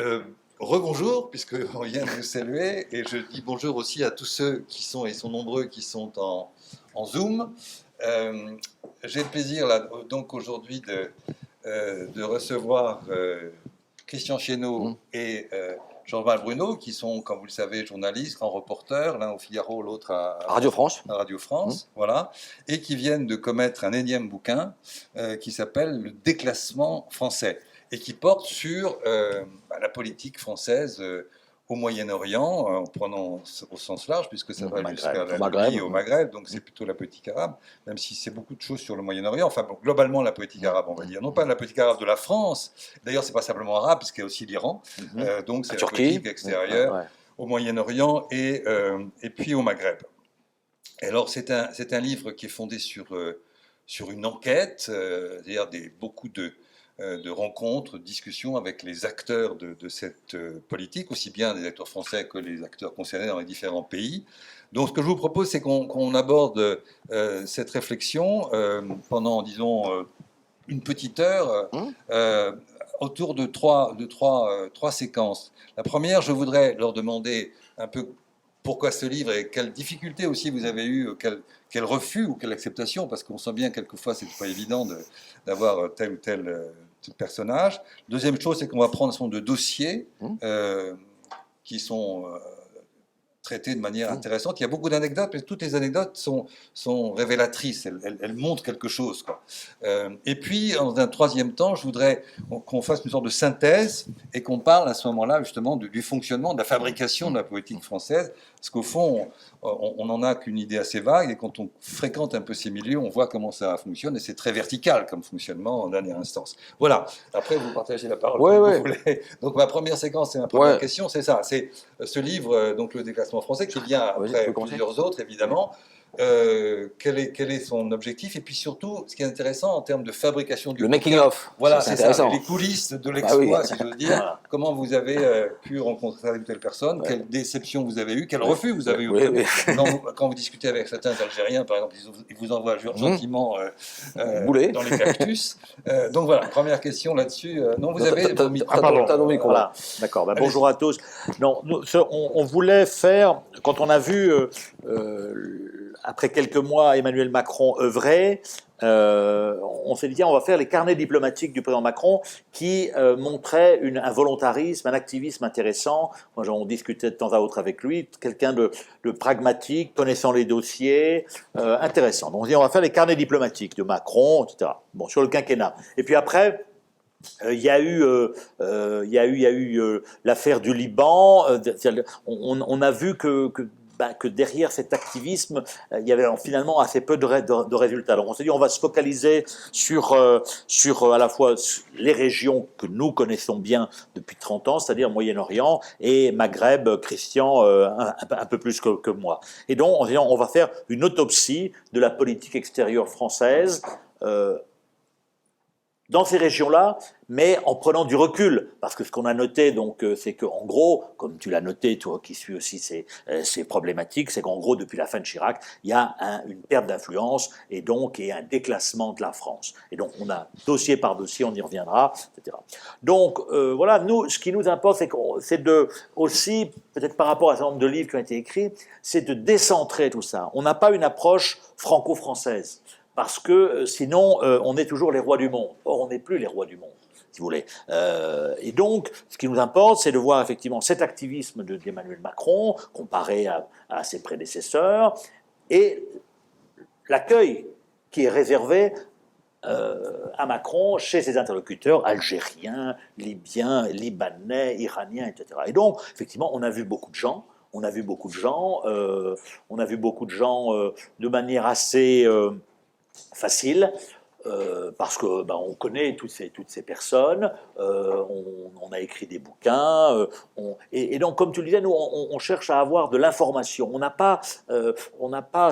Euh, Rebonjour, puisqu'on vient de vous saluer, et je dis bonjour aussi à tous ceux qui sont, et ils sont nombreux, qui sont en Zoom. Euh, j'ai le plaisir, là, donc aujourd'hui, de recevoir Christian Chesneau et Jean-Val Bruno, qui sont, comme vous le savez, journalistes, grands reporters, l'un au Figaro, l'autre Radio France. à Radio France, voilà, et qui viennent de commettre un énième bouquin qui s'appelle Le déclassement français, et qui porte sur la politique française au Moyen-Orient, en prenant au sens large, puisque ça va jusqu'à la Libye et au Maghreb, donc c'est plutôt la politique arabe, même si c'est beaucoup de choses sur le Moyen-Orient, enfin bon, globalement la politique arabe, on va dire, non pas la politique arabe de la France, d'ailleurs c'est pas simplement arabe, puisqu'il y a aussi l'Iran, donc c'est la politique extérieure au Moyen-Orient et puis au Maghreb. Et alors c'est un livre qui est fondé sur une enquête, c'est-à-dire beaucoup de rencontres, de discussions avec les acteurs de cette politique, aussi bien des acteurs français que les acteurs concernés dans les différents pays. Donc ce que je vous propose, c'est qu'on aborde cette réflexion pendant, disons, une petite heure autour de trois séquences. La première, je voudrais leur demander un peu pourquoi ce livre et quelles difficultés aussi vous avez eues, quel refus ou quelle acceptation, parce qu'on sent bien quelquefois c'est pas évident d'avoir tel ou tel personnage. Deuxième chose, c'est qu'on va prendre un certain nombre de dossiers qui sont traités de manière intéressante. Il y a beaucoup d'anecdotes, mais toutes les anecdotes sont révélatrices, elles montrent quelque chose, quoi. Et puis, dans un troisième temps, je voudrais qu'on fasse une sorte de synthèse et qu'on parle à ce moment-là justement du fonctionnement, de la fabrication de la politique française, parce qu'au fond, on n'en a qu'une idée assez vague, et quand on fréquente un peu ces milieux, on voit comment ça fonctionne, et c'est très vertical comme fonctionnement en dernière instance. Voilà, après vous partagez la parole comme vous voulez. Donc ma première séquence et ma première question, c'est ça, c'est ce livre, donc Le déclassement français, qui vient après plusieurs autres, évidemment. Quel est son objectif, et puis surtout, ce qui est intéressant en termes de fabrication du le making of. Voilà, c'est ça, les coulisses de l'exploit, si j'ose dire. Voilà. Comment vous avez pu rencontrer telle ou telle personne, quelle déception vous avez eue, quel refus vous avez eu. Quand vous discutez avec certains Algériens, par exemple, ils vous envoient gentiment dans les cactus. Donc voilà, première question là-dessus. Non, vous avez... Pardon, micro. Voilà. D'accord, bonjour à tous. Non, on voulait faire, quand on a vu... après quelques mois, Emmanuel Macron œuvrer, on s'est dit, tiens, on va faire les carnets diplomatiques du président Macron qui montraient un volontarisme, un activisme intéressant. Moi, on discutait de temps à autre avec lui, quelqu'un de pragmatique, connaissant les dossiers, intéressant. Donc on s'est dit, on va faire les carnets diplomatiques de Macron, etc. Bon, sur le quinquennat. Et puis après... Il y a eu l'affaire du Liban. On a vu que derrière cet activisme, il y avait finalement assez peu de résultats. Donc on s'est dit, on va se focaliser sur à la fois les régions que nous connaissons bien depuis 30 ans, c'est-à-dire Moyen-Orient et Maghreb, Christian, un peu plus que moi. Et donc on s'est dit, on va faire une autopsie de la politique extérieure française dans ces régions-là, mais en prenant du recul. Parce que ce qu'on a noté, donc, c'est qu'en gros, comme tu l'as noté, toi qui suis aussi ces problématiques, c'est qu'en gros, depuis la fin de Chirac, il y a une perte d'influence et un déclassement de la France. Et donc, on a dossier par dossier, on y reviendra, etc. Donc, voilà, nous, ce qui nous importe, c'est aussi, peut-être par rapport à un certain nombre de livres qui ont été écrits, c'est de décentrer tout ça. On n'a pas une approche franco-française. Parce que sinon, on est toujours les rois du monde. Or, on n'est plus les rois du monde, si vous voulez. Et donc, ce qui nous importe, c'est de voir effectivement cet activisme d'Emmanuel Macron, comparé à ses prédécesseurs, et l'accueil qui est réservé à Macron chez ses interlocuteurs algériens, libyens, libanais, iraniens, etc. Et donc, effectivement, on a vu beaucoup de gens. On a vu beaucoup de gens de manière assez... facile, parce que on connaît toutes ces personnes, on a écrit des bouquins, et donc comme tu le disais, nous on cherche à avoir de l'information. On n'a pas,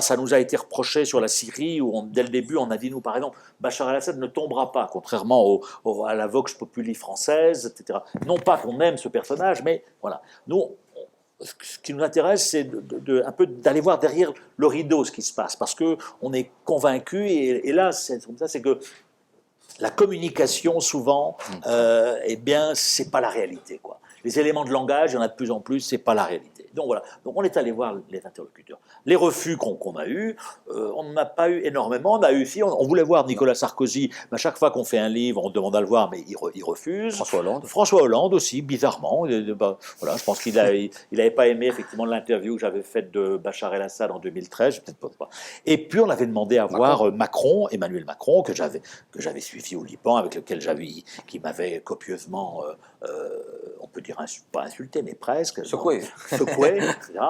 ça nous a été reproché sur la Syrie où dès le début on a dit, nous par exemple, Bachar el-Assad ne tombera pas, contrairement à la Vox Populi française, etc. Non pas qu'on aime ce personnage, mais voilà, nous. Ce qui nous intéresse, c'est un peu d'aller voir derrière le rideau ce qui se passe, parce qu'on est convaincu, et là, c'est comme ça, c'est que la communication, souvent, eh bien, c'est pas la réalité, quoi. les éléments de langage, il y en a de plus en plus, c'est pas la réalité. Donc voilà, donc on est allé voir les interlocuteurs. Les refus qu'on a eus, on n'en a pas eu énormément. On a eu, si, on voulait voir Nicolas Sarkozy, mais à chaque fois qu'on fait un livre, on demande à le voir, mais il refuse. François Hollande aussi, bizarrement. Voilà, je pense qu'il n'avait pas aimé effectivement l'interview que j'avais faite de Bachar el-Assad en 2013, peut-être pas. Et puis on avait demandé à voir Emmanuel Macron, que j'avais suivi au Liban, avec lequel qui m'avait copieusement, on peut dire pas insulté, mais presque. Secoué, etc.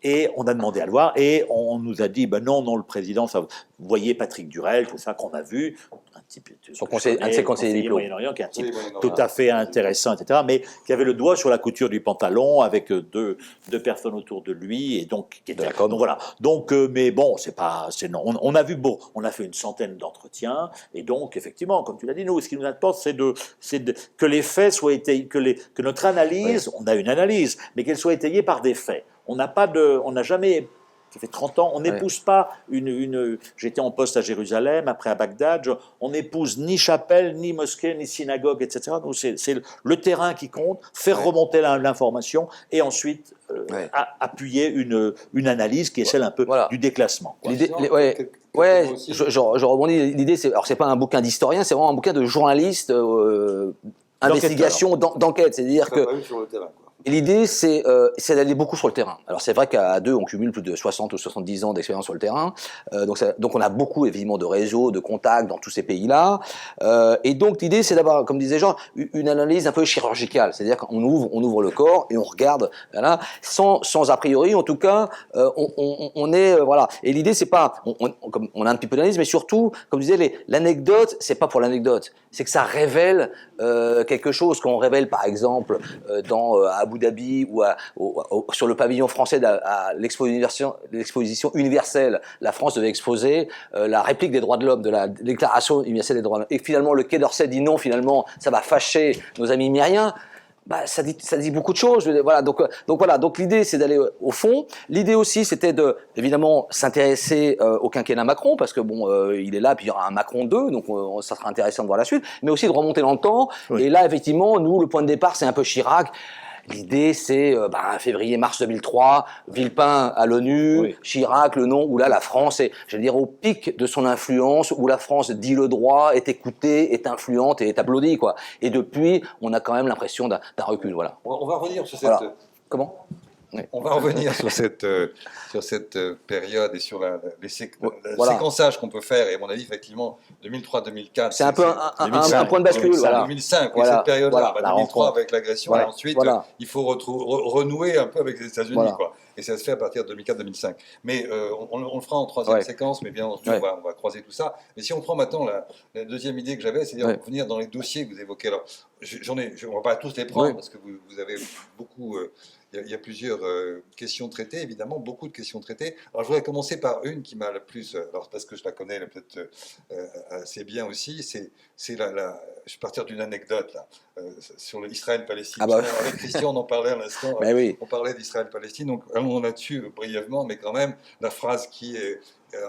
Et on a demandé à le voir, et on nous a dit, ben non, le président, ça, vous voyez Patrick Durel, tout ça qu'on a vu, un de ses conseillers diplômes, Moyen-Orient, qui est un type tout à fait intéressant, etc., mais qui avait le doigt sur la couture du pantalon, avec deux personnes autour de lui, et donc qui était, donc voilà. Donc, mais bon, non. On a vu on a fait une centaine d'entretiens, et donc effectivement, comme tu l'as dit, nous, ce qui nous importe, c'est que les faits soient étayés, que notre analyse, on a une analyse, mais qu'elle soit étayée par des faits. On n'a jamais. Ça fait 30 ans, on n'épouse pas j'étais en poste à Jérusalem, après à Bagdad, on n'épouse ni chapelle, ni mosquée, ni synagogue, etc. Donc c'est le terrain qui compte, faire remonter l'information et ensuite appuyer une analyse qui est celle un peu du déclassement. L'idée, je rebondis. L'idée, c'est pas un bouquin d'historien, c'est vraiment un bouquin de journaliste, investigation, d'enquête. C'est-à-dire que. Sur le terrain, quoi. Et l'idée, c'est d'aller beaucoup sur le terrain. Alors, c'est vrai qu'à deux, on cumule plus de 60 ou 70 ans d'expérience sur le terrain. Donc, on a beaucoup, évidemment, de réseaux, de contacts dans tous ces pays-là. Et donc, l'idée, c'est d'avoir, comme disait Jean, une analyse un peu chirurgicale. C'est-à-dire qu'on ouvre le corps et on regarde, voilà, sans a priori, en tout cas, on est, voilà. Et l'idée, c'est pas, on a un petit peu d'analyse, mais surtout, comme disait, l'anecdote, c'est pas pour l'anecdote. C'est que ça révèle quelque chose qu'on révèle, par exemple, à Abu Dhabi ou sur le pavillon français à l'exposition universelle. La France devait exposer la réplique des droits de l'homme, de la Déclaration universelle des droits de l'homme. Et finalement, le Quai d'Orsay dit non, finalement, ça va fâcher nos amis mériens. Ça dit beaucoup de choses. Voilà, donc l'idée, c'est d'aller au fond. L'idée aussi, c'était évidemment s'intéresser au quinquennat Macron, parce que il est là, puis il y aura un Macron 2, donc ça sera intéressant de voir la suite, mais aussi de remonter dans le temps. Oui. Et là, effectivement, nous, le point de départ, c'est un peu Chirac. L'idée, c'est février-mars 2003, Villepin à l'ONU, Chirac, le nom où là, la France est, j'allais dire, au pic de son influence, où la France dit le droit, est écoutée, est influente et est applaudie, quoi. Et depuis, on a quand même l'impression d'un recul, voilà. On va revenir sur cette... Voilà. Comment ? Oui. On va revenir sur cette période et sur le séquençage qu'on peut faire. Et à mon avis, effectivement, 2003-2004. C'est un peu un point de bascule. 2005, cette période-là. 2003 avec l'agression. Et ensuite, il faut renouer un peu avec les États-Unis. Quoi. Et ça se fait à partir de 2004-2005. Mais on le fera en troisième séquence, mais bien entendu, on va croiser tout ça. Mais si on prend maintenant la deuxième idée que j'avais, c'est-à-dire revenir dans les dossiers que vous évoquez. Alors, on ne va pas tous les prendre, parce que vous avez beaucoup... Il y a plusieurs questions traitées, évidemment, beaucoup de questions traitées. Alors, je voudrais commencer par une qui m'a le plus... Alors, parce que je la connais peut-être assez bien aussi, je vais partir d'une anecdote, là, sur l'Israël-Palestine. Avec Christian, on en parlait à l'instant. On parlait d'Israël-Palestine, donc allons là-dessus brièvement, mais quand même, la phrase qui est...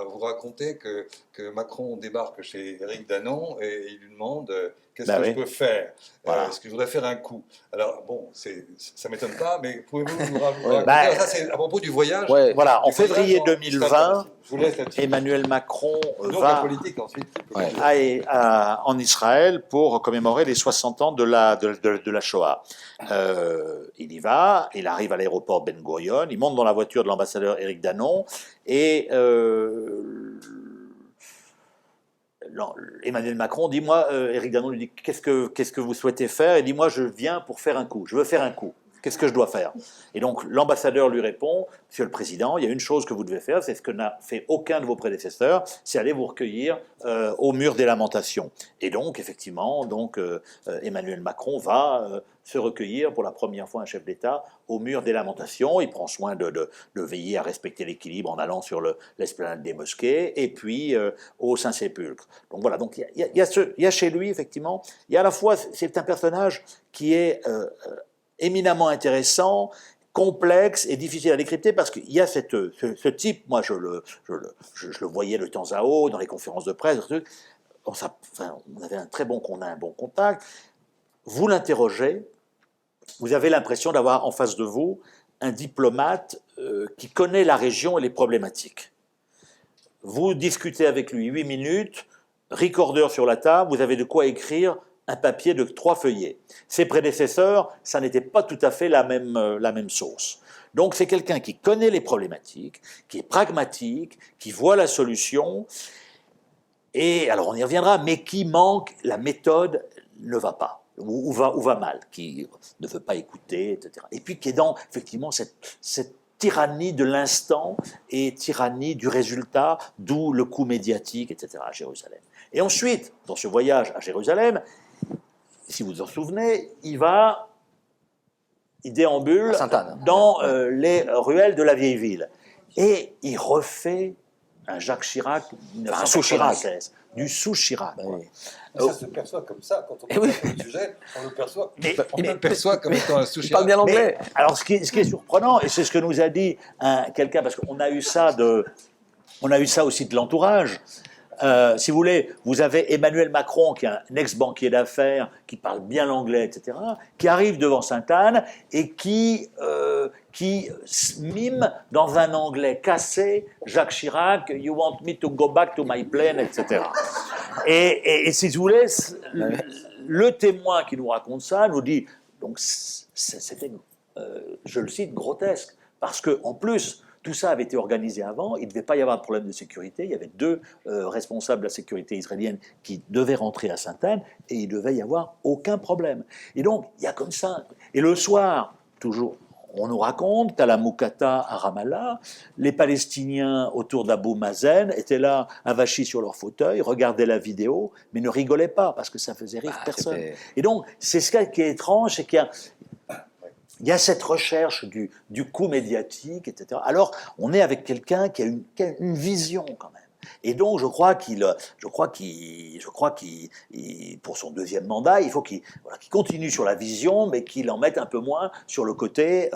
vous racontez que Macron débarque chez Éric Danon et il lui demande qu'est-ce que je peux faire. Est-ce que je voudrais faire un coup? Alors bon, ça ne m'étonne pas, mais pouvez-vous nous raconter ça, c'est à propos du voyage. Voilà, en février 2020, Emmanuel Macron va en Israël pour commémorer les 60 ans de la Shoah. Il y va, il arrive à l'aéroport Ben Gurion, il monte dans la voiture de l'ambassadeur Éric Danon et Emmanuel Macron dit, moi, Éric Danon lui dit, qu'est-ce que vous souhaitez faire? Il dit, moi, je viens pour faire un coup, je veux faire un coup. Qu'est-ce que je dois faire? Et donc l'ambassadeur lui répond, Monsieur le Président, il y a une chose que vous devez faire, c'est ce que n'a fait aucun de vos prédécesseurs, c'est aller vous recueillir au mur des lamentations. Et donc effectivement, Emmanuel Macron va se recueillir pour la première fois un chef d'État au mur des lamentations. Il prend soin de veiller à respecter l'équilibre en allant sur l'esplanade des mosquées et puis au Saint-Sépulcre. Donc voilà, donc il y a chez lui effectivement, il y a à la fois, c'est un personnage qui est éminemment intéressant, complexe et difficile à décrypter parce qu'il y a ce type, moi je le voyais de temps à autre dans les conférences de presse, on avait un bon contact. Vous l'interrogez, vous avez l'impression d'avoir en face de vous un diplomate qui connaît la région et les problématiques. Vous discutez avec lui 8 minutes, recorder sur la table, vous avez de quoi écrire un papier de 3 feuillets. Ses prédécesseurs, ça n'était pas tout à fait la même sauce. Donc c'est quelqu'un qui connaît les problématiques, qui est pragmatique, qui voit la solution, et alors on y reviendra, mais qui manque, la méthode ne va pas, ou va mal, qui ne veut pas écouter, etc. Et puis qui est dans, effectivement, cette tyrannie de l'instant et tyrannie du résultat, d'où le coût médiatique, etc., à Jérusalem. Et ensuite, dans ce voyage à Jérusalem, si vous vous en souvenez, il déambule dans les ruelles de la vieille ville. Et il refait un Jacques Chirac, un sous-Chirac. Du sous-Chirac. Ça se perçoit comme ça, quand on parle du sujet, on le perçoit. On le perçoit comme étant un sous-Chirac. Il parle bien l'anglais. Alors, ce qui est surprenant, et c'est ce que nous a dit quelqu'un, parce qu'on a eu ça aussi de l'entourage. Si vous voulez, vous avez Emmanuel Macron, qui est un ex-banquier d'affaires, qui parle bien l'anglais, etc., qui arrive devant Sainte-Anne et qui mime dans un anglais cassé Jacques Chirac, "You want me to go back to my plane", etc. Et si vous voulez, le témoin qui nous raconte ça nous dit, donc c'était, je le cite, grotesque, parce que en plus, tout ça avait été organisé avant, il ne devait pas y avoir de problème de sécurité, il y avait 2 responsables de la sécurité israélienne qui devaient rentrer à Sainte-Anne, et il ne devait y avoir aucun problème. Et donc, il y a comme ça. Et le soir, toujours, on nous raconte qu'à la Moukata à Ramallah, les Palestiniens autour d'Abou Mazen étaient là, avachis sur leur fauteuil, regardaient la vidéo, mais ne rigolaient pas, parce que ça faisait rire personne. Et donc, c'est ce qui est étrange, c'est qu'il y a cette recherche du coût médiatique, etc. Alors, on est avec quelqu'un qui a une vision quand même. Et donc, je crois qu'il, pour son 2e mandat, il faut qu'il continue sur la vision, mais qu'il en mette un peu moins sur le côté,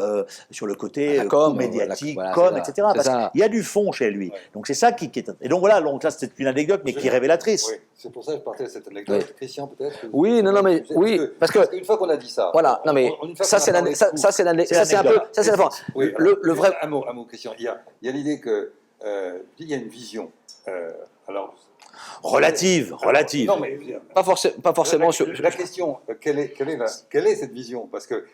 coût médiatique, etc. Parce qu'il y a du fond chez lui. Donc, c'est ça qui est. Et donc, voilà, donc là, c'était une anecdote, mais qui est révélatrice. Oui, c'est pour ça que je partais de cette anecdote. Christian, peut-être. Oui, non, mais oui, parce qu'une fois qu'on a dit ça. Voilà, non, mais ça, c'est un peu. Ça, c'est la fin. Oui, le vrai. Un mot, Christian. Il y a l'idée que il y a une vision. Alors, relative. Non, mais pas forcément. La question, quelle est cette vision? Parce que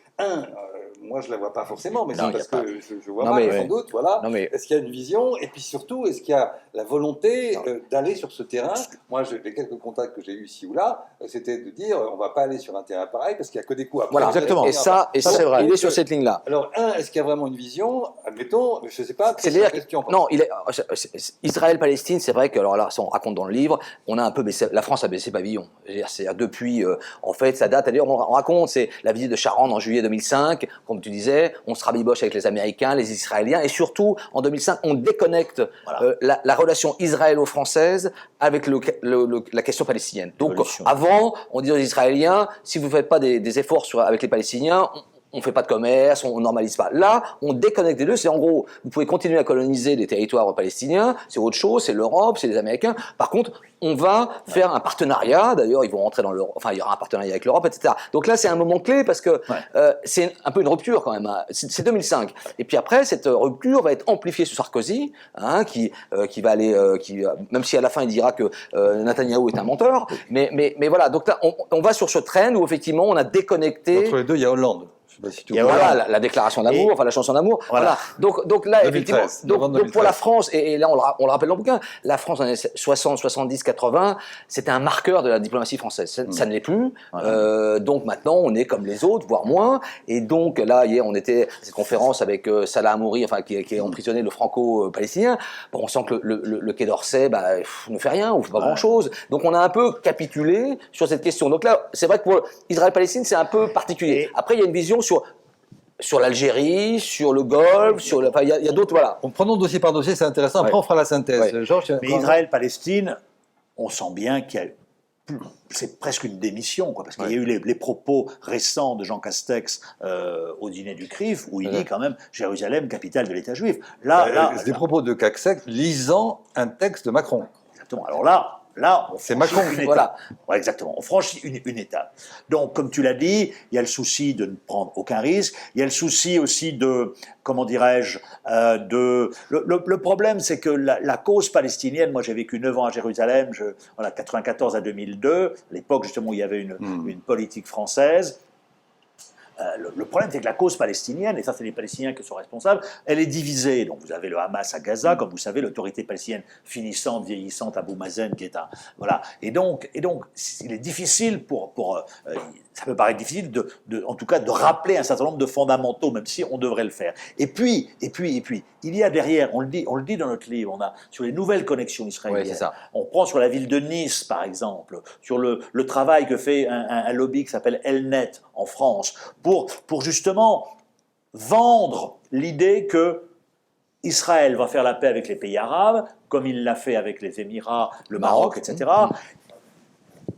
moi je la vois pas forcément, mais c'est parce que je vois mal, sans doute. Voilà. Est-ce qu'il y a une vision? Et puis surtout, est-ce qu'il y a la volonté d'aller sur ce terrain? Moi, les quelques contacts que j'ai eus ici ou là, c'était de dire on va pas aller sur un terrain pareil parce qu'il y a que des coups après. Voilà, exactement. Et ça c'est vrai. Il est sur cette ligne-là. Alors, est-ce qu'il y a vraiment une vision? Admettons, je sais pas. C'est la question. Non, Israël-Palestine, c'est vrai que alors là, ça on raconte dans le livre, on a un peu baissé, la France a baissé pavillon. C'est-à-dire depuis, en fait, ça date. D'ailleurs, on raconte, c'est la visite de Sharon en juillet 2005. Comme tu disais, on se rabiboche avec les Américains, les Israéliens, et surtout, en 2005, on déconnecte la relation israélo-française avec la question palestinienne. Donc, avant, on disait aux Israéliens, si vous ne faites pas des efforts avec les Palestiniens, on ne fait pas de commerce, on ne normalise pas. Là, on déconnecte les deux. C'est en gros, vous pouvez continuer à coloniser les territoires palestiniens, c'est autre chose, c'est l'Europe, c'est les Américains. Par contre, on va faire un partenariat. D'ailleurs, ils vont rentrer dans l'Europe. Enfin, il y aura un partenariat avec l'Europe, etc. Donc là, c'est un moment clé parce que c'est un peu une rupture quand même. C'est 2005. Et puis après, cette rupture va être amplifiée sur Sarkozy, qui va aller, même si à la fin il dira que Netanyahou est un menteur. Mais voilà. Donc là, on va sur ce train où effectivement, on a déconnecté. Entre les deux, il y a Hollande. Et voilà, la déclaration d'amour, enfin la chanson d'amour. Voilà. Donc là, 2013, effectivement, donc pour la France, et là on le rappelle dans le bouquin, la France dans les 60, 70, 80, c'était un marqueur de la diplomatie française. Ça ne l'est plus. Donc maintenant, on est comme les autres, voire moins. Et donc là, hier, on était à cette conférence avec Salah Hamouri, enfin qui est emprisonné, le franco-palestinien. Bon, on sent que le Quai d'Orsay ne fait rien, ou fait pas grand-chose. Donc on a un peu capitulé sur cette question. Donc là, c'est vrai que pour Israël-Palestine, c'est un peu particulier. Après, il y a une vision sur l'Algérie, sur le Golfe, il y a d'autres, voilà. Prenons dossier par dossier, c'est intéressant. Après, on fera la synthèse. Georges, mais Israël-Palestine, on sent bien qu'il y a c'est presque une démission, parce qu'il y a eu les propos récents de Jean Castex au dîner du CRIF, où il dit quand même Jérusalem, capitale de l'État juif. C'est des propos de Castex lisant un texte de Macron. Exactement. Alors là, là, on C'est franchit Macron, une étape. voilà. Ouais, exactement, on franchit une étape. Donc, comme tu l'as dit, il y a le souci de ne prendre aucun risque, il y a le souci aussi de, comment dirais-je, le problème, c'est que la cause palestinienne, moi j'ai vécu 9 ans à Jérusalem, 94 à 2002, à l'époque justement où il y avait une politique française. Le problème, c'est que la cause palestinienne, et ça c'est les Palestiniens qui sont responsables, elle est divisée. Donc vous avez le Hamas à Gaza, comme vous savez, l'autorité palestinienne finissante, vieillissante, Abou Mazen, qui est un... Voilà. Et donc il est difficile ça peut paraître difficile en tout cas de rappeler un certain nombre de fondamentaux, même si on devrait le faire. Et puis, il y a derrière, on le dit dans notre livre, on a sur les nouvelles connexions israéliennes, Ouais, c'est ça. on prend sur la ville de Nice, par exemple, sur le travail que fait un lobby qui s'appelle Elnet en France, pour justement vendre l'idée que Israël va faire la paix avec les pays arabes, comme il l'a fait avec les Émirats, le Maroc, etc.,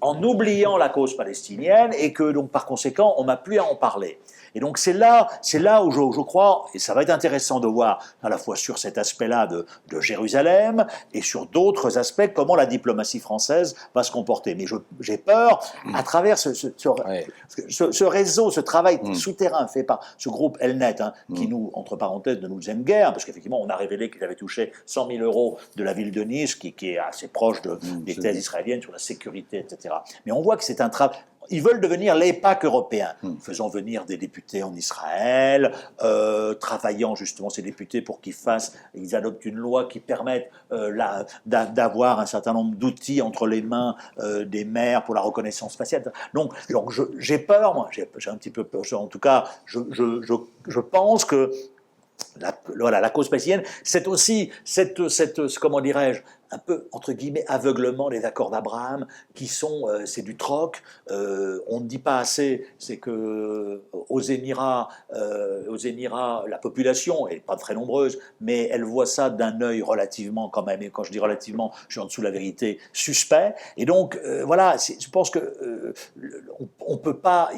en oubliant la cause palestinienne, et que donc par conséquent on n'a plus à en parler. Et donc c'est là où je crois, et ça va être intéressant de voir à la fois sur cet aspect-là de Jérusalem et sur d'autres aspects comment la diplomatie française va se comporter. Mais j'ai peur, à travers ce réseau, ce travail souterrain fait par ce groupe Elnet, qui nous, entre parenthèses, ne nous aime guère, parce qu'effectivement on a révélé qu'il avait touché 100 000 euros de la ville de Nice, qui est assez proche des thèses israéliennes sur la sécurité, etc. Mais on voit que c'est un travail... Ils veulent devenir l'EPAC européen, faisant venir des députés en Israël, travaillant justement ces députés pour qu'ils adoptent une loi qui permette d'avoir un certain nombre d'outils entre les mains des maires pour la reconnaissance faciale. Donc j'ai peur, moi, j'ai un petit peu peur. En tout cas, je pense que la cause palestinienne, c'est aussi comment dirais-je, un peu, entre guillemets, aveuglement des accords d'Abraham, qui sont, c'est du troc. On ne dit pas assez, c'est que aux Émirats, la population, elle n'est pas très nombreuse, mais elle voit ça d'un œil relativement, quand même, et quand je dis relativement, je suis en dessous de la vérité, suspect. Et donc, voilà, je pense que on peut pas...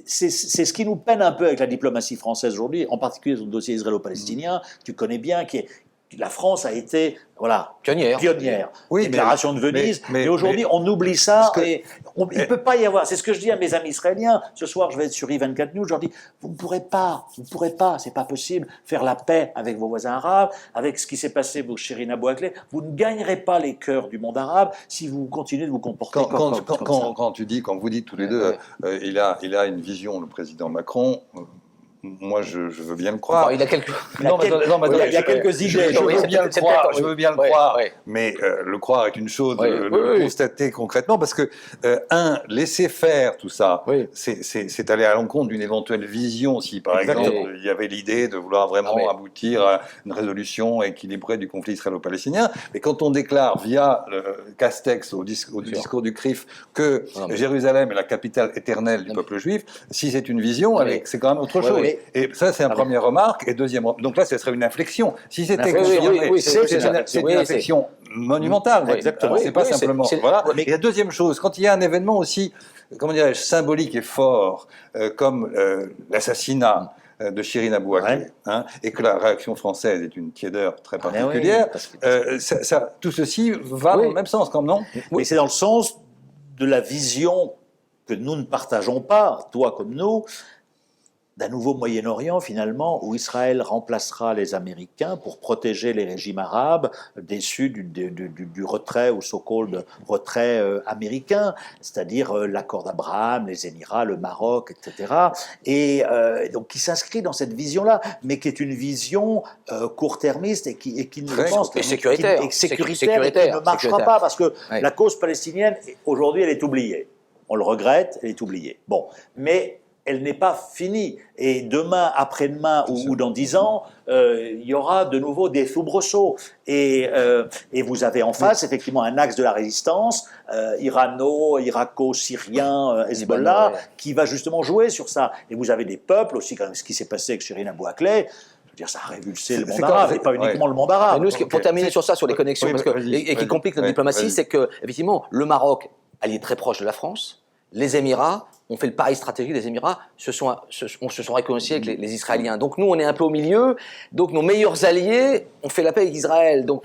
C'est ce qui nous peine un peu avec la diplomatie française aujourd'hui, en particulier sur le dossier israélo-palestinien, tu connais bien, la France a été pionnière. Oui, Déclaration de Venise. Mais aujourd'hui, on oublie ça. Et il ne peut pas y avoir. C'est ce que je dis à mes amis israéliens. Ce soir, je vais être sur I24 News. Je leur dis, vous ne pourrez pas, c'est pas possible, faire la paix avec vos voisins arabes, avec ce qui s'est passé pour Shirin Abu Akleh. Vous ne gagnerez pas les cœurs du monde arabe si vous continuez de vous comporter comme ça. Quand vous dites tous les deux, il a une vision, le président Macron. Moi, je veux bien le croire. Enfin, il a quelques... il y a quelques idées. Je veux bien le croire, mais le croire est une chose, le constater concrètement, parce que, laisser faire tout ça, c'est aller à l'encontre d'une éventuelle vision, si par exemple il y avait l'idée de vouloir vraiment aboutir à une résolution équilibrée du conflit israélo-palestinien. Mais quand on déclare via Castex au discours du CRIF que Jérusalem est la capitale éternelle du peuple juif, si c'est une vision, c'est quand même autre chose. Et ça, c'est une première remarque. Et deuxième, donc là, ce serait une inflexion. Si c'était confirmé, c'est une inflexion monumentale. Exactement. C'est pas simplement. Voilà. Et la deuxième chose, quand il y a un événement aussi, comment dirais-je, symbolique et fort, comme l'assassinat de Shirin Abu Akleh, et que la réaction française est une tiédeur très particulière, tout ceci va dans le même sens, quand non? Mais c'est dans le sens de la vision que nous ne partageons pas, toi comme nous, d'un nouveau Moyen-Orient, finalement, où Israël remplacera les Américains pour protéger les régimes arabes déçus du retrait, ou so-called retrait américain, c'est-à-dire l'accord d'Abraham, les Émirats, le Maroc, etc. Et donc, qui s'inscrit dans cette vision-là, mais qui est une vision court-termiste et qui ne pense et sécuritaire, et qui ne marchera pas, parce que la cause palestinienne, aujourd'hui, elle est oubliée. On le regrette, elle est oubliée. Bon, mais elle n'est pas finie. Et demain, après-demain ou dans 10 ans, il y aura de nouveau des soubresauts. Et vous avez en face, effectivement, un axe de la résistance, irako-syrien, Hezbollah, qui va justement jouer sur ça. Et vous avez des peuples aussi, comme ce qui s'est passé avec Shirin Abu Akleh. Ça a révulsé le monde arabe, et pas uniquement le monde arabe. Mais nous, pour terminer sur ça, sur les connexions, et qui complique notre diplomatie, c'est que, effectivement, le Maroc, allié très proche de la France, les Émirats ont fait le pari stratégique des Émirats, se sont réconciliés avec les Israéliens. Donc nous, on est un peu au milieu. Donc nos meilleurs alliés ont fait la paix avec Israël. Donc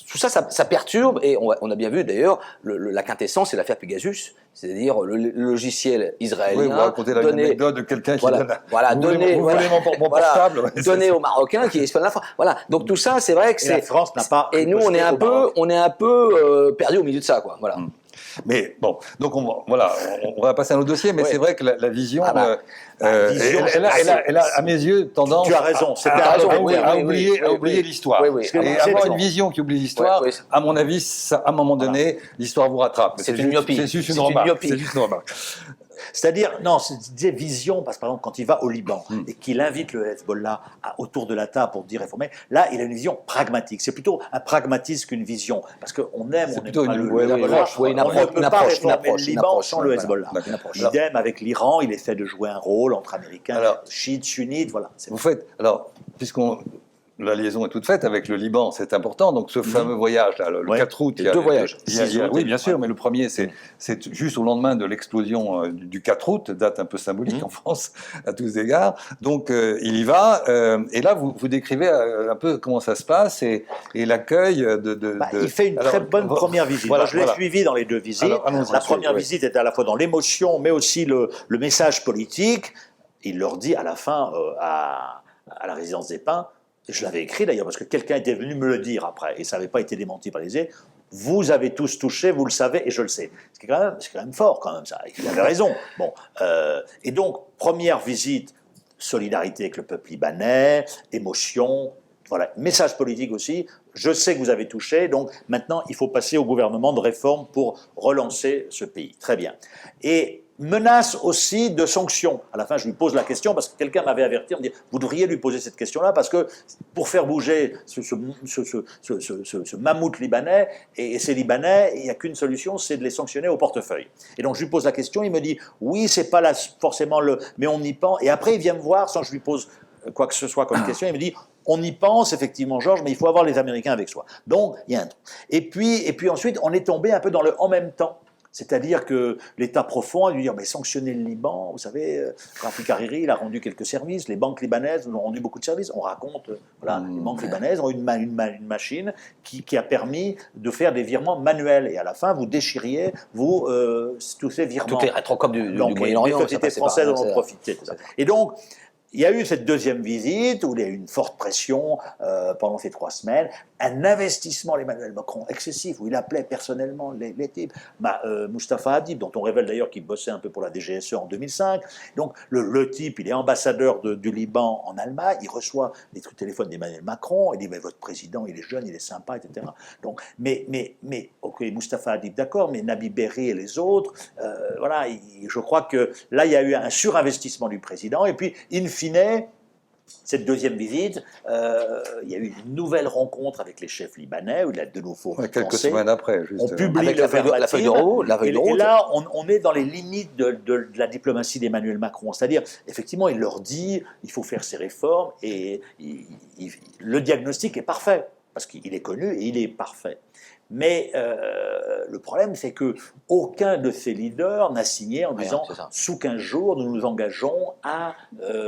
tout ça, ça perturbe. Et on a bien vu d'ailleurs, la quintessence, c'est l'affaire Pegasus, c'est-à-dire le logiciel israélien. Oui, vous racontez l'anecdote de quelqu'un qui donne. Vous voulez mon portable. Donné aux Marocains qui espionnent la France. Voilà. Donc tout ça, c'est vrai que c'est. La France n'a pas. Et nous, on est un peu perdu au milieu de ça, quoi. Voilà. Mais bon, donc on va passer à un autre dossier, mais c'est vrai que la vision, elle a, à mes yeux, tendance tu as raison, à oublier l'histoire. Et avoir une vision qui oublie l'histoire, à mon avis, à un moment donné, l'histoire vous rattrape. C'est une myopie. C'est juste une remarque. C'est-à-dire, non, c'est une vision, parce que par exemple, quand il va au Liban et qu'il invite le Hezbollah autour de la table pour dire réformer, là, il a une vision pragmatique. C'est plutôt un pragmatisme qu'une vision. Parce qu'on aime, on n'aime pas le Hezbollah. On ne peut pas réformer le Liban sans le Hezbollah. Idem avec l'Iran, il essaie de jouer un rôle entre Américains, chiites, sunnites, voilà. Vous faites, alors, la liaison est toute faite avec le Liban, c'est important. Donc ce fameux voyage, là, le 4 août, il y a 2 voyages. Oui, bien sûr, mais le premier, c'est juste au lendemain de l'explosion du 4 août, date un peu symbolique en France à tous égards. Donc il y va, et là vous décrivez un peu comment ça se passe et l'accueil Il fait une très bonne première visite. Moi, je l'ai suivi dans les 2 visites. La première visite était à la fois dans l'émotion, mais aussi le message politique. Il leur dit à la fin, à la résidence des Pins, je l'avais écrit d'ailleurs parce que quelqu'un était venu me le dire après et ça n'avait pas été démenti par les élus. Vous avez tous touché, vous le savez et je le sais. C'est quand même fort quand même ça. Il avait raison. Bon, et donc première visite, solidarité avec le peuple libanais, émotion, voilà, message politique aussi. Je sais que vous avez touché, donc maintenant il faut passer au gouvernement de réforme pour relancer ce pays. Très bien. Et menace aussi de sanctions. À la fin, je lui pose la question parce que quelqu'un m'avait averti, on me dit vous devriez lui poser cette question-là parce que pour faire bouger ce mammouth libanais et ces Libanais, il n'y a qu'une solution, c'est de les sanctionner au portefeuille. Et donc je lui pose la question, il me dit oui, c'est pas forcément mais on y pense. Et après, il vient me voir sans que je lui pose quoi que ce soit comme question, il me dit on y pense effectivement, Georges, mais il faut avoir les Américains avec soi. Donc il y a un truc. Et puis ensuite, on est tombé un peu dans le en même temps. C'est-à-dire que l'État profond a dû dire mais sanctionner le Liban, vous savez, Rafik Hariri, il a rendu quelques services, les banques libanaises nous ont rendu beaucoup de services. On raconte, les banques libanaises ont une machine qui a permis de faire des virements manuels. Et à la fin, vous déchiriez, tous ces virements. Toutes les rétrocopes du Moyen-Orient. Les sociétés françaises en ont profité. Et donc, il y a eu cette deuxième visite où il y a eu une forte pression pendant ces 3 semaines, un investissement d'Emmanuel Macron excessif où il appelait personnellement les types. Moustapha Hadib, dont on révèle d'ailleurs qu'il bossait un peu pour la DGSE en 2005. Donc le type, il est ambassadeur du Liban en Allemagne, il reçoit des téléphones d'Emmanuel Macron, il dit mais votre président, il est jeune, il est sympa, etc. Donc, mais ok, Moustapha Hadib, d'accord, mais Nabi Berri et les autres, voilà, je crois que là il y a eu un surinvestissement du président et puis in fine, cette deuxième visite, il y a eu une nouvelle rencontre avec les chefs libanais, où il a de nouveau quelques semaines après, on publie avec la feuille de route. Et là, on est dans les limites de la diplomatie d'Emmanuel Macron. C'est-à-dire, effectivement, il leur dit, il faut faire ces réformes, et le diagnostic est parfait, parce qu'il est connu et il est parfait. Mais le problème, c'est qu'aucun de ces leaders n'a signé en disant « sous 15 jours, nous nous engageons à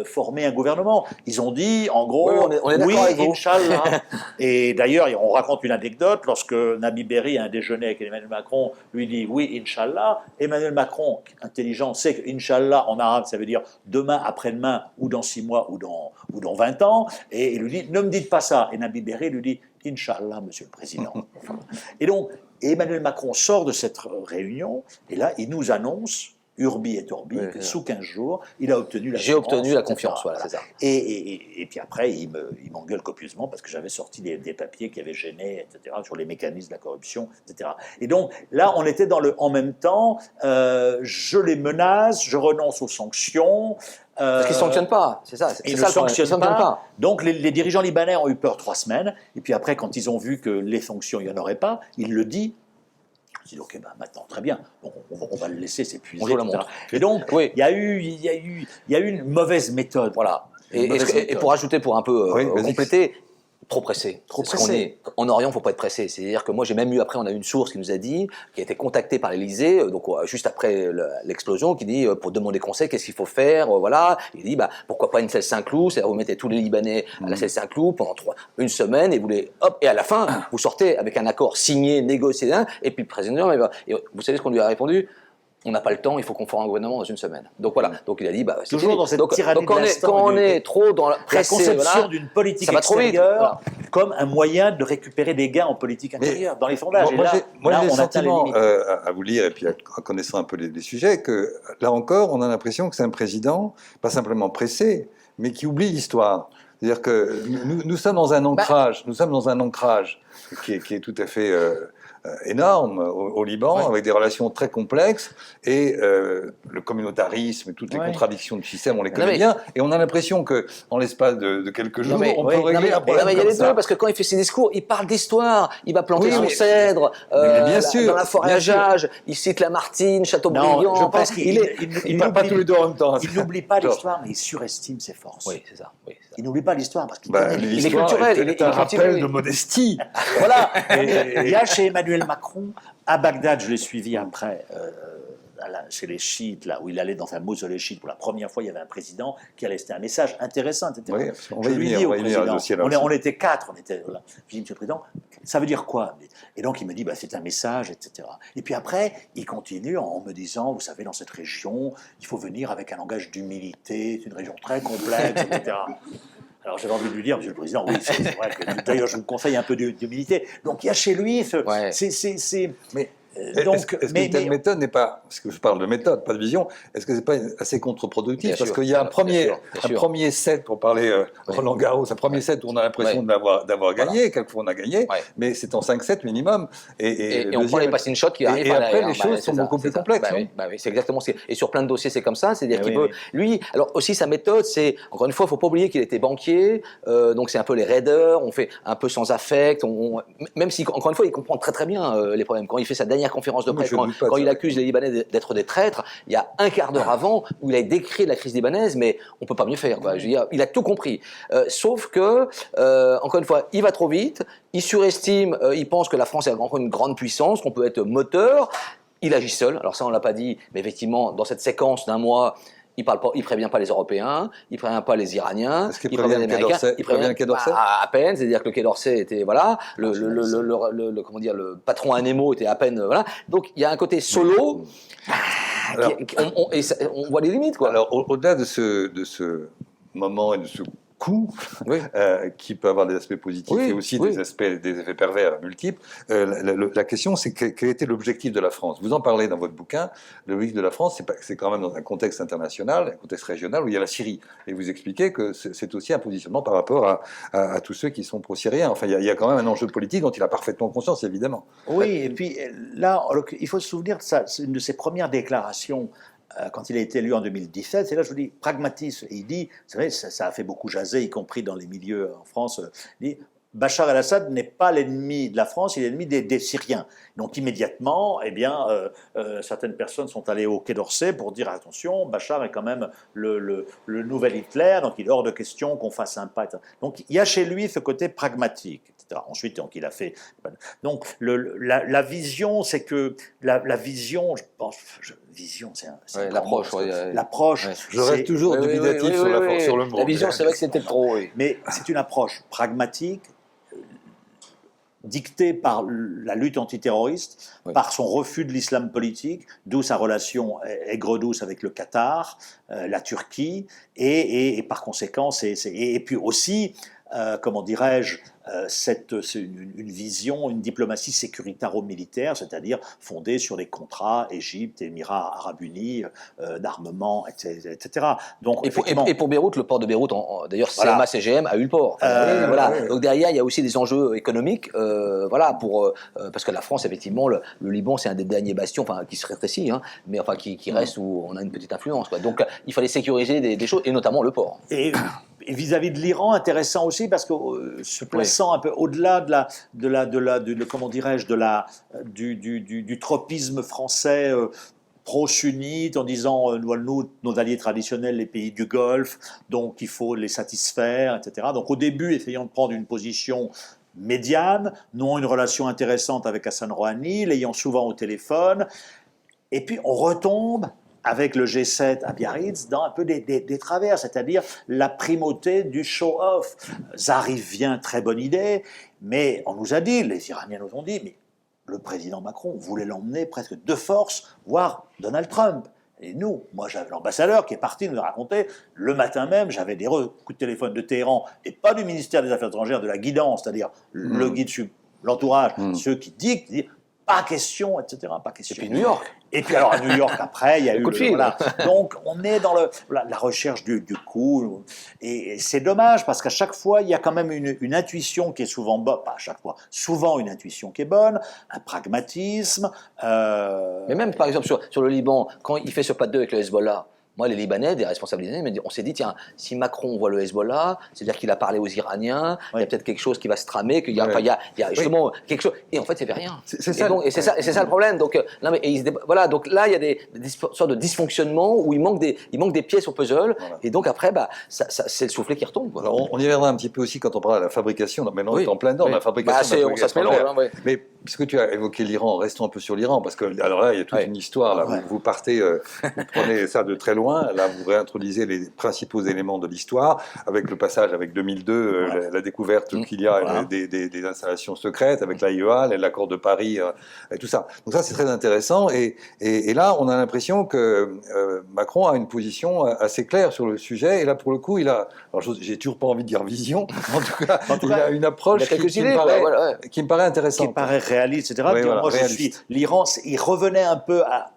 former un gouvernement ». Ils ont dit, en gros, oui, Inch'Allah. Et d'ailleurs, on raconte une anecdote, lorsque Nabi Berri a un déjeuner avec Emmanuel Macron, lui dit « oui, Inch'Allah ». Emmanuel Macron, intelligent, sait que Inch'Allah, en arabe, ça veut dire demain, après-demain, ou dans 6 mois, ou dans 20 ans. Et il lui dit « ne me dites pas ça ». Et Nabi Berri lui dit « Inch'Allah, monsieur le Président ». Et donc, Emmanuel Macron sort de cette réunion, et là, il nous annonce, Urbi et Orbi, que sous 15 jours, il a obtenu la confiance. J'ai obtenu la confiance, voilà, c'est ça. Et puis après, il m'engueule copieusement parce que j'avais sorti des papiers qui avaient gêné, etc., sur les mécanismes de la corruption, etc. Et donc, là, on était dans le « en même temps », je les menace, je renonce aux sanctions. Parce qu'ils ne sanctionnent pas, c'est ça. Ils ne sanctionnent pas. Donc les dirigeants libanais ont eu peur 3 semaines, et puis après, quand ils ont vu que les sanctions, il n'y en aurait pas, il le dit. Je dis, ok, maintenant, très bien, donc on va le laisser s'épuiser. On joue la montre. Et donc, il y a eu une mauvaise méthode. Voilà. Et pour ajouter, pour un peu compléter, Trop pressé. Trop Parce qu'on pressé. en Orient, il ne faut pas être pressé. C'est-à-dire que moi, j'ai même eu, après, on a eu une source qui nous a dit, qui a été contactée par l'Élysée, donc juste après l'explosion, qui dit, pour demander conseil, qu'est-ce qu'il faut faire, voilà. Il dit, pourquoi pas une selle Saint-Cloud, c'est-à-dire vous mettez tous les Libanais à la selle Saint-Cloud pendant une semaine, et et à la fin, vous sortez avec un accord signé, négocié, et puis le président, et vous savez ce qu'on lui a répondu? On n'a pas le temps, il faut qu'on forme un gouvernement dans une semaine. Donc voilà, donc il a dit, c'est Toujours fini. dans cette donc, tyrannie donc de l'instant, quand on est trop dans la la pressé, conception voilà, d'une politique ça va trop vite, extérieure comme un moyen de récupérer des gains en politique intérieure. Dans les sondages, Moi, et là, j'ai le on atteint les sentiment, limites. à vous lire et puis en connaissant un peu les sujets, que là encore, on a l'impression que c'est un président, pas simplement pressé, mais qui oublie l'histoire. C'est-à-dire que nous sommes dans un ancrage, qui est tout à fait énorme au Liban, Ouais. avec des relations très complexes, et le communautarisme et toutes les contradictions du système, on les connaît bien, et on a l'impression que en l'espace de quelques jours, on peut régler un problème il y a comme les ça. deux, parce que quand il fait ses discours, il parle d'histoire, il va planter Oui, son mais- cèdre, mais bien sûr, dans la forêt bien à Jage, il cite Lamartine, Chateaubriand. Non, je pense enfin, qu'il Ils parlent pas tous les deux en même temps. il n'oublie pas l'histoire, mais il surestime ses forces. Oui, c'est ça. Oui, c'est ça. Il n'oublie pas l'histoire parce qu'il Bah, connaît les- l'histoire culturel, est il est un cultivé. rappel de modestie. Voilà. Il y a chez Emmanuel Macron, à Bagdad, je l'ai suivi après, chez les chiites, là où il allait dans un mausolée chiite pour la première fois, il y avait un président qui allait laisser un message intéressant, etc. Oui, on va Je y lui venir, dis on au va y venir à ce président, dossier-là on aussi. était quatre, on était là. Je dis, Monsieur le Président, ça veut dire quoi? Et donc il me dit, c'est un message, etc. Et puis après, il continue en me disant, vous savez, dans cette région, il faut venir avec un langage d'humilité, c'est une région très complexe, etc. Alors j'avais envie de lui dire, Monsieur le Président, oui, c'est vrai que d'ailleurs je vous conseille un peu d'humilité. Donc il y a chez lui, Mais donc, est-ce qu'une telle méthode n'est pas, parce que je parle de méthode, pas de vision, est-ce que c'est pas assez contre-productif? Bien Parce sûr, qu'il y a un bien sûr. premier set, pour parler Roland Garros, un premier set où on a l'impression d'avoir gagné, quelquefois on a gagné, mais c'est en 5-7 minimum. Et le on prend deuxième- les passing shots qui arrivent et par après, derrière. les choses sont beaucoup plus complexes. non Oui, c'est exactement ce et sur plein de dossiers, c'est comme ça. C'est-à-dire Eh qu'il oui, peut. Lui, alors aussi sa méthode, c'est encore une fois, il faut pas oublier qu'il était banquier, donc c'est un peu les raideurs. On fait un peu sans affect. Même si encore une fois, il comprend très très bien les problèmes. Quand il fait sa dernière conférence de Mais presse, je doute pas de quand il ça. accuse les Libanais d'être des traîtres, il y a un quart d'heure avant où il a décrit la crise libanaise, mais on peut pas mieux faire. Quoi. Je veux dire, il a tout compris. Sauf que encore une fois, il va trop vite. Il surestime. Il pense que la France est encore une grande puissance, qu'on peut être moteur. Il agit seul. Alors ça, on l'a pas dit, mais effectivement, dans cette séquence d'un mois, il prévient pas les Européens, il prévient pas les Iraniens, Est-ce qu'il il prévient prévient le les Quai Américains, d'Orsay? Il prévient le Quai d'Orsay? à peine, c'est-à-dire que le Quai d'Orsay était voilà, comment dire, le patron Anemo était à peine voilà. Donc il y a un côté solo. Alors- On voit les limites quoi. Alors, au-delà de ce moment et de ce coup, Oui. qui peut avoir des aspects positifs Oui, et aussi oui. des effets pervers multiples, la question c'est quel était l'objectif de la France? Vous en parlez dans votre bouquin. L'objectif de la France, c'est quand même dans un contexte international, un contexte régional où il y a la Syrie. Et vous expliquez que c'est aussi un positionnement par rapport à tous ceux qui sont pro-syriens. Enfin, il y a quand même un enjeu politique dont il a parfaitement conscience, évidemment. oui, et puis là, il faut se souvenir de ça, c'est une de ses premières déclarations quand il a été élu en 2017, c'est là je vous dis pragmatisme. Et il dit, c'est vrai, ça a fait beaucoup jaser, y compris dans les milieux en France. Il dit, Bachar el-Assad n'est pas l'ennemi de la France, il est l'ennemi des Syriens. Donc immédiatement, eh bien, certaines personnes sont allées au Quai d'Orsay pour dire attention, Bachar est quand même le nouvel Hitler, donc il est hors de question qu'on fasse un pas. Donc il y a chez lui ce côté pragmatique, etc. Ensuite, donc il a fait. Donc la vision, c'est que la vision, je pense, vision, c'est un l'approche. l'approche. Je reste toujours dubitatif sur le mot. La vision, c'est vrai que c'était trop. Oui. Mais c'est une approche pragmatique, dictée par la lutte antiterroriste, par son refus de l'islam politique, d'où sa relation aigre-douce avec le Qatar, la Turquie, et par conséquent, et puis aussi, comment dirais-je, c'est une vision, une diplomatie sécuritaro-militaire, c'est-à-dire fondée sur les contrats Égypte, Émirats arabes unis, d'armement, etc. Donc, Et pour Beyrouth, le port de Beyrouth, d'ailleurs, CMA, CGM a eu le port. Voilà. Donc derrière, il y a aussi des enjeux économiques, voilà, parce que la France, effectivement, le Liban, c'est un des derniers bastions, enfin, qui se rétrécit, hein, mais enfin, qui reste où on a une petite influence, quoi. Donc, il fallait sécuriser des choses, et notamment le port. Et vis-à-vis de l'Iran, intéressant aussi parce que se plaçant un peu au-delà comment dirais-je, du tropisme français pro-sunnites en disant nous, nos alliés traditionnels, les pays du Golfe, donc il faut les satisfaire, etc. Donc au début, essayant de prendre une position médiane, nouant une relation intéressante avec Hassan Rouhani, l'ayant souvent au téléphone, et puis on retombe avec le G7 à Biarritz, dans un peu des travers, c'est-à-dire la primauté du show-off. Zarif vient, très bonne idée, mais on nous a dit, les Iraniens nous ont dit, mais le président Macron voulait l'emmener presque de force voir Donald Trump. Et nous, moi j'avais l'ambassadeur qui est parti nous raconter, le matin même, j'avais des coups de téléphone de Téhéran, et pas du ministère des Affaires étrangères, de la guidance, c'est-à-dire le guide, l'entourage, ceux qui disent pas question, etc. Pas question. Et puis New York. Et puis alors à New York après, il y a eu voilà. Donc on est dans la recherche du coup, et c'est dommage parce qu'à chaque fois il y a quand même une intuition qui est souvent bonne, pas à chaque fois, souvent une intuition qui est bonne, un pragmatisme. Mais même par exemple sur le Liban, quand il fait ce pas de deux avec le Hezbollah. Moi, les Libanais, des responsables libanais, on s'est dit, tiens, si Macron voit le Hezbollah, c'est-à-dire qu'il a parlé aux Iraniens, il y a peut-être quelque chose qui va se tramer, qu'il y a, il y a justement quelque chose. Et en fait, il n'y avait rien. C'est ça le problème. Donc, non, mais, voilà, donc là, il y a des sortes de dysfonctionnements où il manque des pièces au puzzle. Voilà. Et donc, après, c'est le soufflet qui retombe. Voilà. Alors, on y reviendra un petit peu aussi quand on parlera de la fabrication. Maintenant, on est en plein dedans, la fabrication. Ça se mélange. Mais puisque tu as évoqué l'Iran, restons un peu sur l'Iran, parce que alors là, il y a toute une histoire. Là, vous partez, vous prenez ça de très loin. Là, vous réintroduisez les principaux éléments de l'histoire, avec le passage avec 2002, la découverte qu'il y a des installations secrètes, avec l'AIEA, l'accord de Paris, et tout ça. Donc ça, c'est très intéressant. Et là, on a l'impression que Macron a une position assez claire sur le sujet. Et là, pour le coup, il a, alors j'ai toujours pas envie de dire vision, en tout cas, il a une approche qui me paraît intéressante. Qui me paraît réaliste, etc. Oui, moi, je suis l'Iran, il revenait un peu à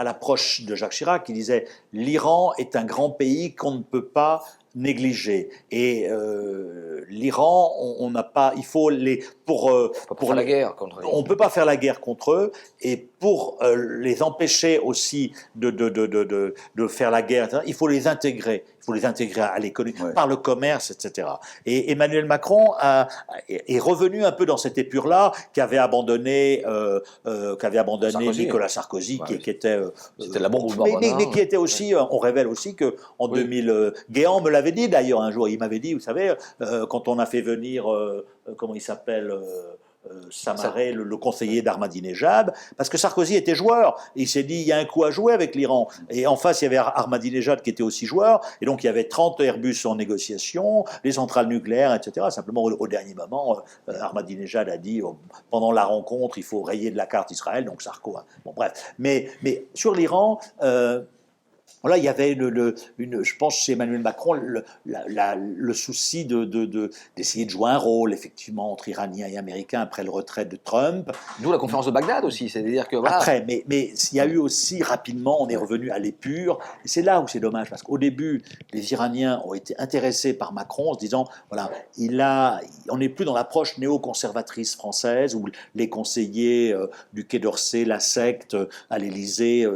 l'approche de Jacques Chirac, qui disait l'Iran est un grand pays qu'on ne peut pas négliger. Et l'Iran, on n'a pas, il faut les pour la guerre contre eux. On peut pas faire la guerre contre eux, et pour les empêcher aussi de faire la guerre, etc., il faut les intégrer. Il faut les intégrer à l'économie, par le commerce, etc. Et Emmanuel Macron est revenu un peu dans cette épure-là qu'avait abandonné Nicolas Sarkozy, qui était c'était la bombe mais qui était aussi, on révèle aussi que en 2000, Guéant me l'avait dit d'ailleurs un jour, il m'avait dit, vous savez, quand on a fait venir, comment il s'appelle, Samaré, le conseiller d'Ahmadinejad, parce que Sarkozy était joueur. Il s'est dit, il y a un coup à jouer avec l'Iran. Et en face, il y avait Ahmadinejad qui était aussi joueur. Et donc, il y avait 30 Airbus en négociation, les centrales nucléaires, etc. Simplement, au dernier moment, Ahmadinejad a dit, pendant la rencontre, il faut rayer de la carte Israël. Donc, Sarko. Bon, bref. Mais sur l'Iran, voilà, il y avait je pense chez Emmanuel Macron le souci d'essayer de jouer un rôle effectivement entre Iraniens et Américains après le retrait de Trump. D'où la conférence de Bagdad aussi, c'est-à-dire que voilà. Après, mais il y a eu aussi rapidement, on est revenu à l'épure, et c'est là où c'est dommage parce qu'au début, les Iraniens ont été intéressés par Macron en se disant voilà, on n'est plus dans l'approche néoconservatrice française où les conseillers du Quai d'Orsay, la secte à l'Élysée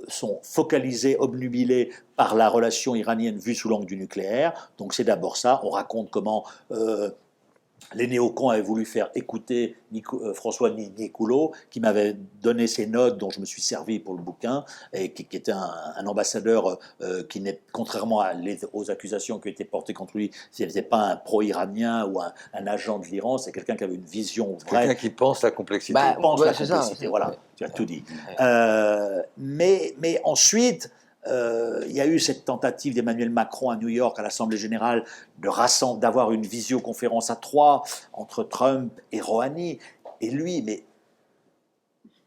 sont focalisés, obnubilés par la relation iranienne vue sous l'angle du nucléaire. Donc c'est d'abord ça. On raconte comment les néocons avaient voulu faire écouter François Nicoulot, qui m'avait donné ses notes dont je me suis servi pour le bouquin, et qui était un ambassadeur qui n'est, contrairement aux accusations qui étaient portées contre lui, s'il n'était pas un pro-iranien ou un agent de l'Iran, c'est quelqu'un qui avait une vision vraie. Quelqu'un qui pense la complexité. Voilà, tu as tout dit. Mais ensuite, il y a eu cette tentative d'Emmanuel Macron à New York, à l'Assemblée générale, d'avoir une visioconférence à 3 entre Trump et Rouhani. Et lui, mais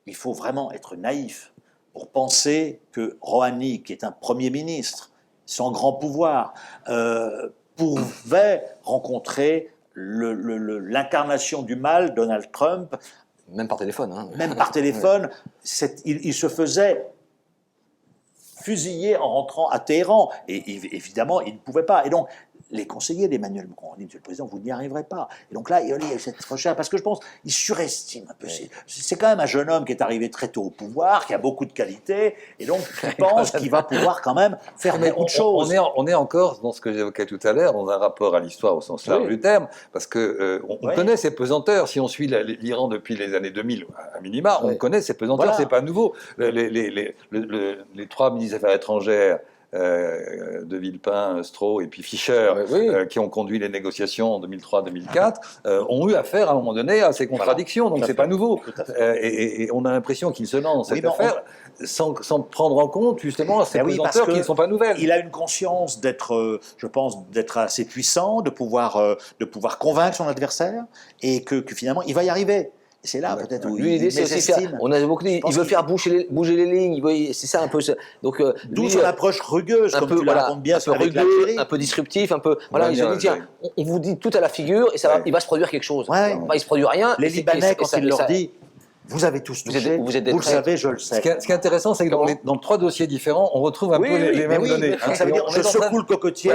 il faut vraiment être naïf pour penser que Rouhani, qui est un Premier ministre, sans grand pouvoir, pouvait rencontrer l'incarnation du mal, Donald Trump. Même par téléphone. Hein. Même par téléphone. Il se faisait fusillé en rentrant à Téhéran. Et évidemment, il ne pouvait pas. Et donc, les conseillers d'Emmanuel Macron ont dit, Monsieur le Président, vous n'y arriverez pas. Et donc là, il y a cette recherche, parce que je pense qu'il surestime un peu. C'est quand même un jeune homme qui est arrivé très tôt au pouvoir, qui a beaucoup de qualités, et donc il pense qu'il va pouvoir quand même faire beaucoup de choses. On est encore dans ce que j'évoquais tout à l'heure, dans un rapport à l'histoire au sens large du terme, parce que on connaît ces pesanteurs. Si on suit l'Iran depuis les années 2000, à minima, on connaît ces pesanteurs, c'est pas nouveau. Les trois ministres des Affaires étrangères, de Villepin, Stroh et puis Fischer, qui ont conduit les négociations en 2003-2004, ont eu affaire à un moment donné à ces contradictions, donc c'est pas nouveau. Et on a l'impression qu'ils se lancent dans cette affaire sans prendre en compte justement ces pesanteurs qui ne sont pas nouvelles. Il a une conscience d'être, je pense, d'être assez puissant, de pouvoir convaincre son adversaire, et que finalement il va y arriver. C'est là peut-être où lui, il c'est aussi faire, on a beaucoup dit, il veut faire bouger les lignes, c'est ça un peu. Donc d'où son approche rugueuse, comme tu la racontes bien, un peu rugueux, un peu disruptif, un peu. Voilà, ils ont dit tiens, on vous dit tout à la figure et il va se produire quelque chose. Il se produit rien. Les Libanais, quand il leur dit vous avez tous touché, vous le savez, je le sais. Ce qui est intéressant, c'est que dans 3 dossiers différents, on retrouve un peu les mêmes données. Ça veut dire, je secoue le cocotier,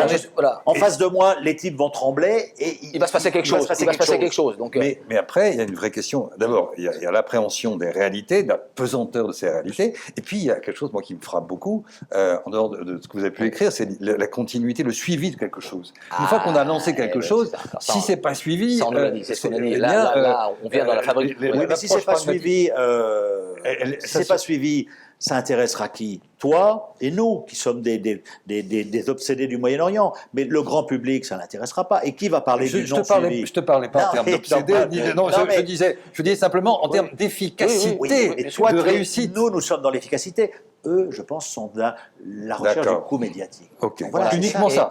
en face de moi, les types vont trembler, et il va se passer quelque chose. Il va se passer quelque chose. Mais après, il y a une vraie question. D'abord, il y a l'appréhension des réalités, de la pesanteur de ces réalités, et puis il y a quelque chose, moi, qui me frappe beaucoup, en dehors de ce que vous avez pu écrire, c'est la continuité, le suivi de quelque chose. Une fois qu'on a lancé quelque chose, si c'est pas suivi, ça on l'a dit, c'est ce qu'on a dit. Là, on vient dans la fabrique. Oui, mais si c'est pas suivi, c'est pas suivi, ça intéressera qui? Toi et nous, qui sommes des obsédés du Moyen-Orient. Mais le grand public, ça n'intéressera pas. Et qui va parler du non-suivi? Je te parlais pas en termes d'obsédés. Je disais simplement en termes d'efficacité, de réussite. Nous sommes dans l'efficacité. Eux, je pense, sont dans la recherche du coup médiatique. Okay. Voilà, uniquement ça.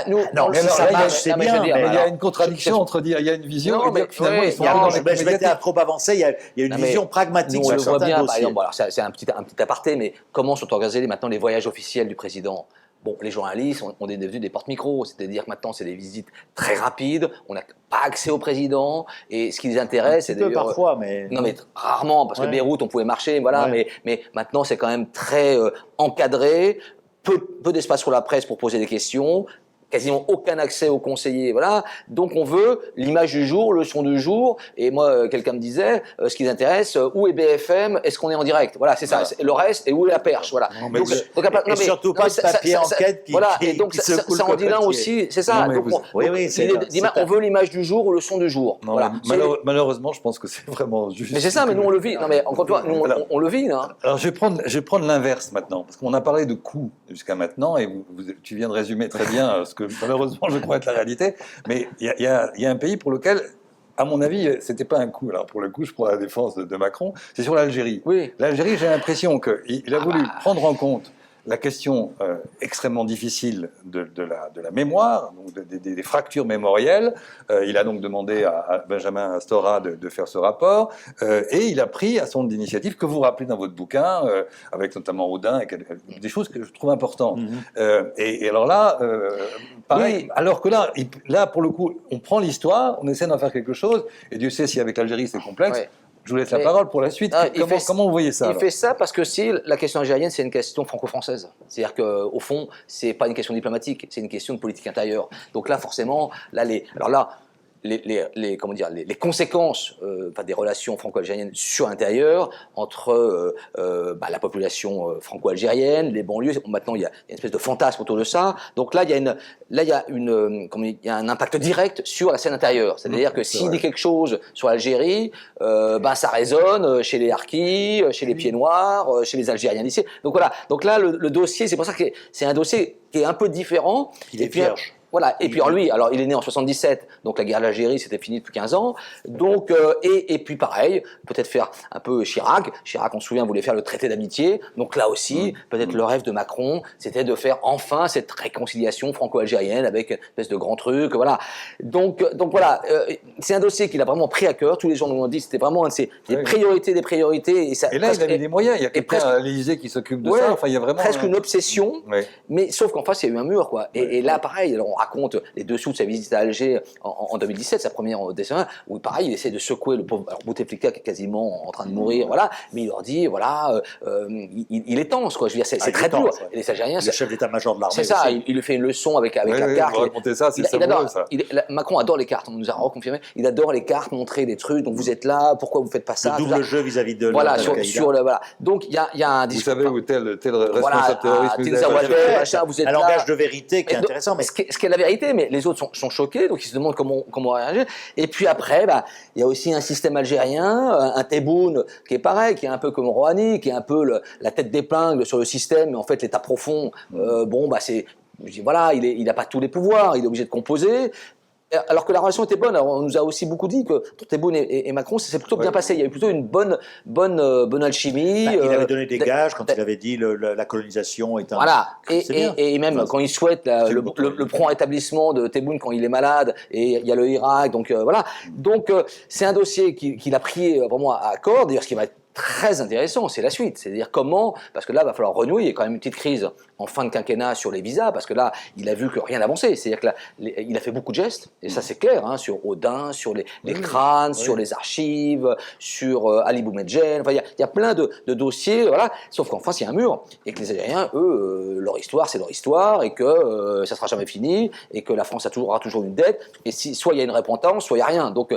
Nous, ça marche, c'est bien. Mais il y a une contradiction entre dire il y a une vision et dire que finalement ils sont dans les je m'étais trop avancé, il y a une vision pragmatique. On le voit bien, par exemple, c'est un petit aparté, mais comment sont organisés maintenant les voyages officiels du président? Bon, les journalistes, on est devenus des porte-micros, c'est-à-dire que maintenant, c'est des visites très rapides, on n'a pas accès au président, et ce qui les intéresse, c'est d'ailleurs... parfois, mais... Non, mais rarement, parce que Beyrouth, on pouvait marcher, voilà, mais maintenant, c'est quand même très encadré, peu d'espace pour la presse pour poser des questions, quasiment aucun accès aux conseillers, voilà. Donc on veut l'image du jour, le son du jour. Et moi, quelqu'un me disait, ce qui les intéresse, où est BFM? Est-ce qu'on est en direct? Voilà, c'est ça. Le reste, et où est la perche? Voilà. Et surtout pas de papier enquête qui voilà. Et donc ça en dit là aussi, c'est ça. On veut l'image du jour ou le son du jour. Voilà. Malheureusement, je pense que c'est vraiment juste. Mais c'est ça. Mais nous on le vit. Non mais encore une fois, nous on le vit. Alors je vais prendre l'inverse maintenant, parce qu'on a parlé de coûts jusqu'à maintenant, et tu viens de résumer très bien ce que malheureusement je crois être la réalité, mais il y a un pays pour lequel, à mon avis, c'était pas un coup. Alors pour le coup, je prends la défense de Macron, c'est sur l'Algérie. Oui. L'Algérie, j'ai l'impression qu'il a voulu prendre en compte la question extrêmement difficile de la mémoire, donc des fractures mémorielles. Il a donc demandé à Benjamin Astora de faire ce rapport, et il a pris à son initiative, que vous rappelez dans votre bouquin, avec notamment Audin, et des choses que je trouve importantes. Et alors là, pareil, alors que là, pour le coup, on prend l'histoire, on essaie d'en faire quelque chose, et Dieu sait si avec l'Algérie c'est complexe. Je vous laisse la parole pour la suite. Comment vous voyez ça? Il fait ça parce que la question algérienne, c'est une question franco-française. C'est-à-dire qu'au fond, c'est pas une question diplomatique, c'est une question de politique intérieure. Donc là, forcément, les conséquences des relations franco-algériennes sur l'intérieur entre la population franco-algérienne, les banlieues. Maintenant, il y a une espèce de fantasme autour de ça. Donc là, il y a un impact direct sur la scène intérieure. C'est-à-dire que s'il dit quelque chose sur l'Algérie, ça résonne chez les Harkis, chez les Pieds Noirs, chez les Algériens d'ici. Donc voilà. Donc là, le dossier, c'est pour ça que c'est un dossier qui est un peu différent. Il est vierge. Voilà. Et puis lui, alors il est né en 77, donc la guerre d'Algérie c'était fini depuis 15 ans. Donc et puis pareil, peut-être faire un peu Chirac. Chirac, on se souvient, voulait faire le traité d'amitié. Donc là aussi, peut-être le rêve de Macron, c'était de faire enfin cette réconciliation franco-algérienne avec une espèce de grand truc. Voilà. Donc voilà, c'est un dossier qu'il a vraiment pris à cœur. Tous les gens nous ont dit c'était vraiment des priorités des priorités. Et là, il a mis des moyens. Il y a quelqu'un à l'Élysée qui s'occupde de ça. Enfin, il y a vraiment presque une obsession. Mais sauf qu'en face, il y a eu un mur, quoi. Et là, pareil. Alors, on raconte les dessous de sa visite à Alger en 2017, sa première dessin, où pareil, il essaie de secouer le pauvre Bouteflika qui est quasiment en train de mourir, voilà, mais il leur dit, voilà, il est tense, quoi. Je veux dire, c'est très dur. Et les Algériens, le chef d'état-major de l'armée. C'est ça, il lui fait une leçon avec la carte. Vous racontez ça, c'est adore, ça. Macron adore les cartes, on nous a reconfirmé. Il adore les cartes, montrer des trucs, donc vous êtes là, pourquoi vous faites pas ça. Le double jeu vis-à-vis de voilà, voilà. Donc il y a un discours. Vous savez où tel responsable terroriste, vous êtes un là. langage de vérité qui est intéressant. Mais... Ce qui est la vérité, mais les autres sont choqués, donc ils se demandent comment réagir. Et puis après, il y a aussi un système algérien, un Tebboune qui est pareil, qui est un peu comme Rouhani, qui est un peu la tête d'épingle sur le système, mais en fait l'état profond, voilà, il n'a pas tous les pouvoirs, il est obligé de composer. Alors que la relation était bonne. Alors on nous a aussi beaucoup dit que Tebboune et Macron, ça s'est plutôt bien passé. Il y avait plutôt une bonne alchimie. Il avait donné des gages quand il avait dit la colonisation est un... Voilà. Et même quand il souhaite le prompt rétablissement de Tebboune quand il est malade, et il y a le Irak, donc voilà. Donc c'est un dossier qu'il a pris vraiment à corps. D'ailleurs, ce qui va être très intéressant, c'est la suite. C'est-à-dire comment, parce que là, il va falloir renouer. Il y a quand même une petite crise en fin de quinquennat sur les visas, parce que là, il a vu que rien n'avançait. C'est-à-dire que là, il a fait beaucoup de gestes, et ça c'est clair, hein, sur Odin, sur les crânes, sur les archives, sur Ali Boumedjel. Enfin, il y a plein de dossiers, voilà. Sauf qu'en face, il y a un mur, et que les Algériens, eux, leur histoire, c'est leur histoire, et que ça sera jamais fini, et que la France aura toujours une dette. Et soit il y a une repentance, soit il y a rien. Donc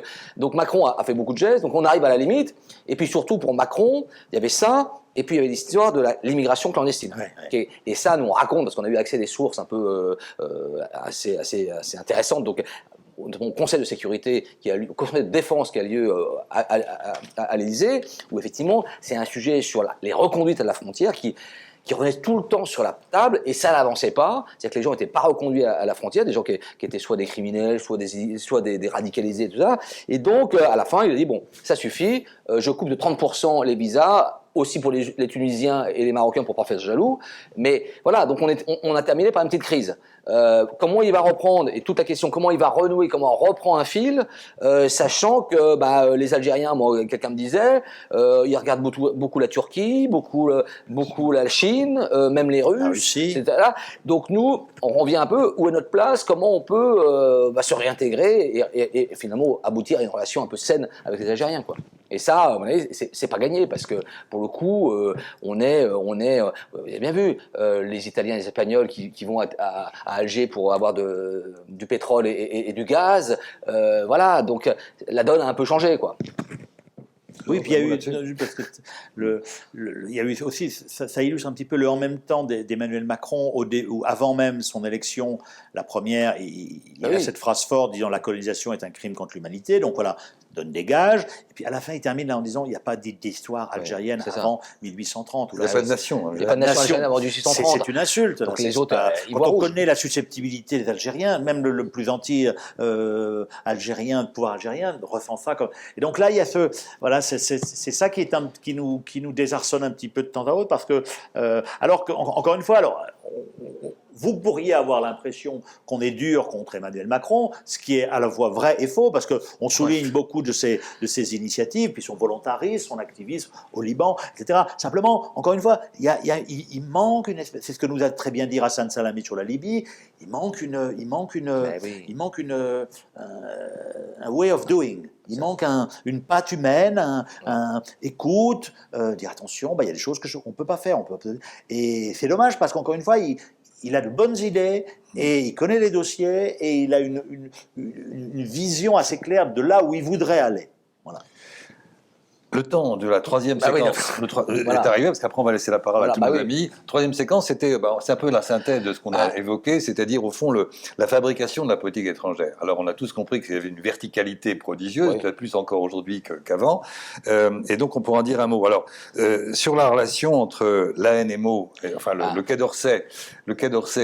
Macron a fait beaucoup de gestes. Donc on arrive à la limite. Et puis surtout pour Macron, il y avait ça. Et puis il y avait l'histoire de l'immigration clandestine. Et ça, nous on raconte, parce qu'on a eu accès à des sources un peu assez intéressantes. Donc, au Conseil de sécurité au Conseil de défense qui a lieu à l'Élysée, où effectivement c'est un sujet sur les reconduites à la frontière qui revenaient tout le temps sur la table, et ça n'avançait pas. C'est-à-dire que les gens n'étaient pas reconduits à la frontière, des gens qui étaient soit des criminels, soit des radicalisés, et tout ça. Et donc, à la fin, il a dit, bon, ça suffit, je coupe de 30% les visas, aussi pour les Tunisiens et les Marocains pour pas faire jaloux. Mais voilà, donc on a terminé par une petite crise. Comment il va reprendre, et toute la question, comment il va renouer, comment on reprend un fil, sachant que les Algériens, moi, quelqu'un me disait, ils regardent beaucoup la Turquie, beaucoup la Chine, même les Russes, etc. Donc nous, on revient un peu, où est notre place, comment on peut se réintégrer et finalement aboutir à une relation un peu saine avec les Algériens, quoi. Et ça, à mon avis, c'est pas gagné, parce que pour le coup, on est, vous avez bien vu, les Italiens et les Espagnols qui vont à Alger pour avoir du pétrole et du gaz, voilà, donc la donne a un peu changé, quoi. Oui, puis il y a eu, parce que il y a eu aussi, ça illustre un petit peu le en même temps d'Emmanuel Macron, avant même son élection, la première, il y a cette phrase forte disant la colonisation est un crime contre l'humanité, donc voilà, donne des gages, et puis à la fin il termine là en disant il n'y a pas d'histoire algérienne avant 1830. Il n'y a pas de nation. Il n'y a pas de nation algérienne avant 1830. C'est une insulte. Donc les autres, quand on connaît la susceptibilité des Algériens, même le plus anti-algérien, pouvoir algérien, ressent ça. Et donc là il y a c'est ça qui nous désarçonne un petit peu de temps à autre, parce que alors que encore une fois, vous pourriez avoir l'impression qu'on est dur contre Emmanuel Macron, ce qui est à la fois vrai et faux, parce qu'on souligne beaucoup de ses initiatives, puis son volontarisme, son activisme au Liban, etc. Simplement, encore une fois, il manque une espèce, c'est ce que nous a très bien dit Hassan Salami sur la Libye, il manque un way of doing. Il manque une patte humaine, écoute, dire attention, il y a des choses qu'on ne peut pas faire. Et c'est dommage, parce qu'encore une fois, il a de bonnes idées, et il connaît les dossiers, et il a une vision assez claire de là où il voudrait aller. Voilà. Le temps de la troisième séquence est arrivé, parce qu'après on va laisser la parole à tous nos amis. Troisième séquence, c'est un peu la synthèse de ce qu'on a évoqué, c'est-à-dire au fond la fabrication de la politique étrangère. Alors on a tous compris qu'il y avait une verticalité prodigieuse, peut-être plus encore aujourd'hui qu'avant, et donc on pourra en dire un mot. Alors sur la relation entre l'ANMO, le Quai d'Orsay,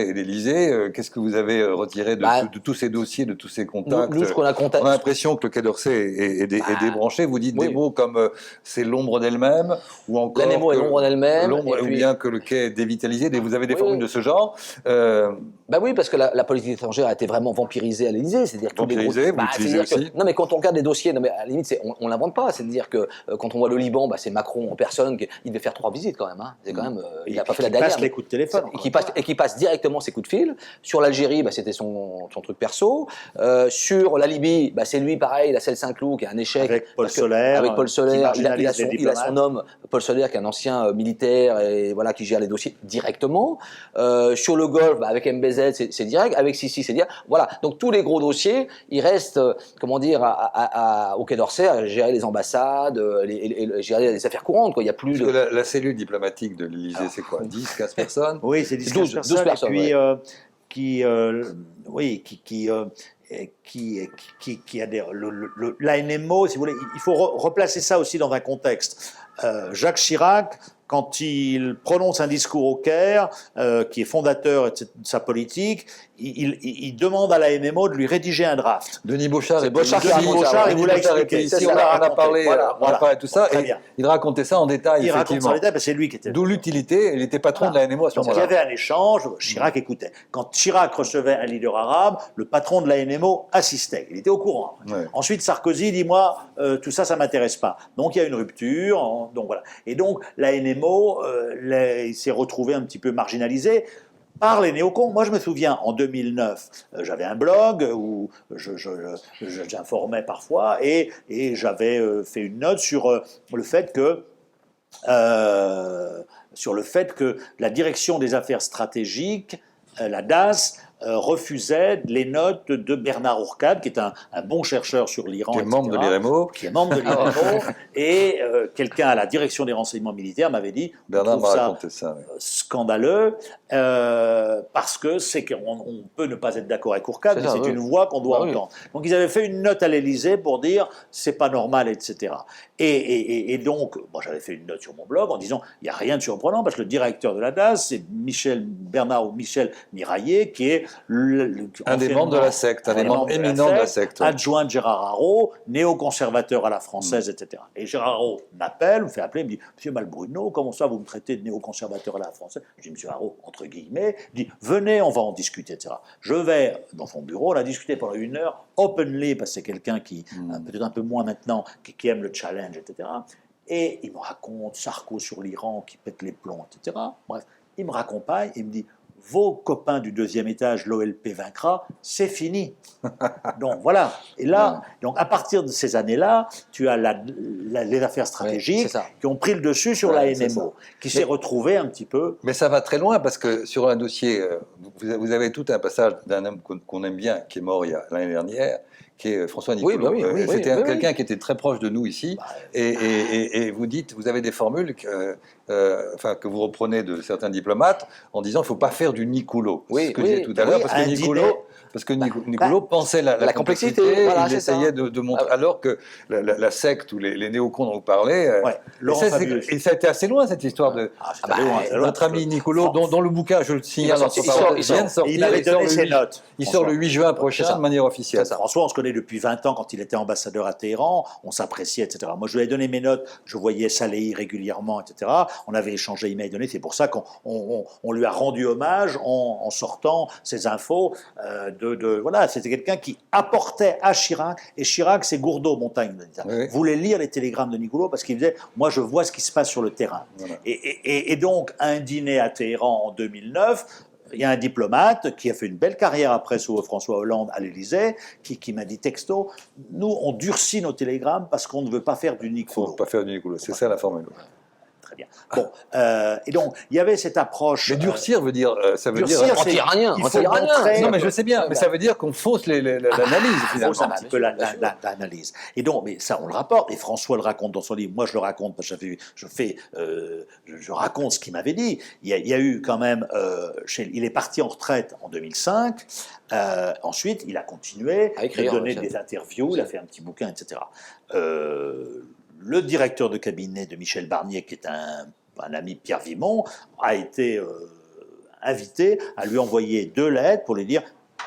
et l'Élysée, qu'est-ce que vous avez retiré de tous ces dossiers, de tous ces contacts? Nous, ce qu'on a on a l'impression que le Quai d'Orsay est débranché. Vous dites des mots comme c'est l'ombre d'elle-même, ou encore L'ANEMO est l'ombre d'elle-même. l'ombre, ou bien que le quai est dévitalisé. Vous avez des formules de ce genre. Bah oui, parce que la politique étrangère a été vraiment vampirisée à l'Élysée, c'est-à-dire que tous les Vampirisée, vous l'utilisez aussi. non, mais quand on regarde les dossiers, non mais à la limite, on l'invente pas, c'est-à-dire que quand on voit le Liban, c'est Macron en personne, il devait faire 3 visites quand même, hein. C'est quand même, il n'a pas fait la dernière. Qui passe les coups de téléphone. Et qui passe directement ses coups de fil. Sur l'Algérie, c'était son truc perso. Sur la Libye, c'est lui pareil, la Celle Saint-Cloud qui a un échec. Avec Paul Solaire. Avec Paul Solaire, il a son homme. homme, Paul Solaire, qui est un ancien militaire et voilà, qui gère les dossiers directement. Sur le Golfe, avec MBZ, c'est direct. Avec Sisi, c'est direct. Voilà. Donc tous les gros dossiers, ils restent, comment dire, au Quai d'Orsay à gérer les ambassades, gérer les affaires courantes. Quoi. Il y a plus de... la cellule diplomatique de l'Élysée, c'est quoi, 10, 15 personnes? Oui, c'est 10, 12 personnes. Et puis, ouais. qui adhère. L'ANMO, si vous voulez, il faut replacer ça aussi dans un contexte. Jacques Chirac, quand il prononce un discours au Caire, qui est fondateur de sa politique, il demande à l'ANMO de lui rédiger un draft. Denis Beauchard, C'est Beauchard qui Denis raconte ça, Beauchard, ouais. il vous l'a expliqué. Ici, on a parlé de tout ça, Très et bien. il racontait ça en détail, Il raconte effectivement. ça en détail, parce que c'est lui qui était... D'où l'utilité, il était patron de l'ANMO à ce Donc il y moment-là. avait un échange, Chirac écoutait. Quand Chirac recevait un leader arabe, le patron de l'ANMO assistait, il était au courant. Ouais. Ensuite Sarkozy dit, moi, tout ça, ça m'intéresse pas. Donc il y a une rupture, donc voilà. Et donc l'ANMO il s'est retrouvé un petit peu marginalisé par les néocons. Moi, je me souviens, en 2009, j'avais un blog où j'informais parfois et j'avais fait une note sur le fait que la direction des affaires stratégiques, la DAS, refusait les notes de Bernard Hourcade, qui est un bon chercheur sur l'Iran, Qui est membre de l'IREMO. qui est membre de l'IREMO, et quelqu'un à la direction des renseignements militaires m'avait dit, Bernard on m'a trouve ça raconté ça. Oui. scandaleux, parce que c'est qu'on peut ne pas être d'accord avec Hourcade, mais c'est une voix qu'on doit entendre. Donc ils avaient fait une note à l'Élysée pour dire c'est pas normal, etc. Et donc, moi j'avais fait une note sur mon blog en disant il n'y a rien de surprenant parce que le directeur de la DAS, c'est Bernard ou Michel Miraillet, qui est un des membres de la secte, un des membres éminents de la secte. Adjoint de Gérard Haraud, néoconservateur à la française, etc. Et Gérard Haraud m'appelle, me fait appeler, me dit Monsieur Malbruno, comment ça vous me traitez de néoconservateur à la française? Je dis Monsieur Haraud, entre guillemets, il dit venez, on va en discuter, etc. Je vais dans son bureau, on a discuté pendant 1 heure, openly, parce que c'est quelqu'un qui, peut-être un peu moins maintenant, qui aime le challenge, etc. Et il me raconte Sarko sur l'Iran qui pète les plombs, etc. Bref, il me raccompagne, il me dit vos copains du 2e étage, l'OLP vaincra, c'est fini. Donc voilà. Et là, donc à partir de ces années-là, tu as les affaires stratégiques qui ont pris le dessus sur la NMO, qui s'est retrouvée un petit peu. Mais ça va très loin parce que sur un dossier, vous avez tout un passage d'un homme qu'on aime bien, qui est mort l'année dernière, qui est François Nicolot. C'était quelqu'un qui était très proche de nous ici. Et vous dites, vous avez des formules que vous reprenez de certains diplomates en disant qu'il ne faut pas faire du Nicolot. C'est ce que je disais tout à l'heure, parce que Nicolot pensait la complexité, il essayait de montrer, alors que la secte ou les néocons dont vous parlez, et ça a été assez loin cette histoire de notre ami Nicolot, dont le bouquin, je le signale, vient de sortir, il m'avait donné ses notes. Il sort le 8 juin prochain de manière officielle. François, on se connaît depuis 20 ans quand il était ambassadeur à Téhéran, on s'appréciait, etc. Moi, je lui ai donné mes notes, je voyais Salehi régulièrement, etc. On avait échangé email donné, c'est pour ça qu'on lui a rendu hommage en sortant ces infos voilà, c'était quelqu'un qui apportait à Chirac, et Chirac, c'est Gourdeau, Montaigne, voulait lire les télégrammes de Nicolot parce qu'il disait, moi je vois ce qui se passe sur le terrain. Voilà. Et donc, à un dîner à Téhéran en 2009, il y a un diplomate qui a fait une belle carrière après sous François Hollande à l'Élysée, qui m'a dit texto, nous on durcit nos télégrammes parce qu'on ne veut pas faire du Nicolot. Il ne faut pas faire du Nicolot, c'est ça la formule. Très bien. Bon, et donc, il y il y avait cette approche. Mais durcir veut dire, ça veut dire anti-iranien. Non, mais je sais bien, mais ça veut dire qu'on fausse l'analyse finalement. Fausse un petit peu l'analyse. Et donc, mais ça, on le rapporte. Et François le raconte dans son livre. Moi, je le raconte parce que je raconte ce qu'il m'avait dit. Il y a eu quand même, il est parti en retraite en 2005. Ensuite, il a continué à écrire, donner des interviews. Il a fait un petit bouquin, etc. Le directeur de cabinet de Michel Barnier, qui est un ami de Pierre Vimont, a été invité à lui envoyer 2 lettres pour lui dire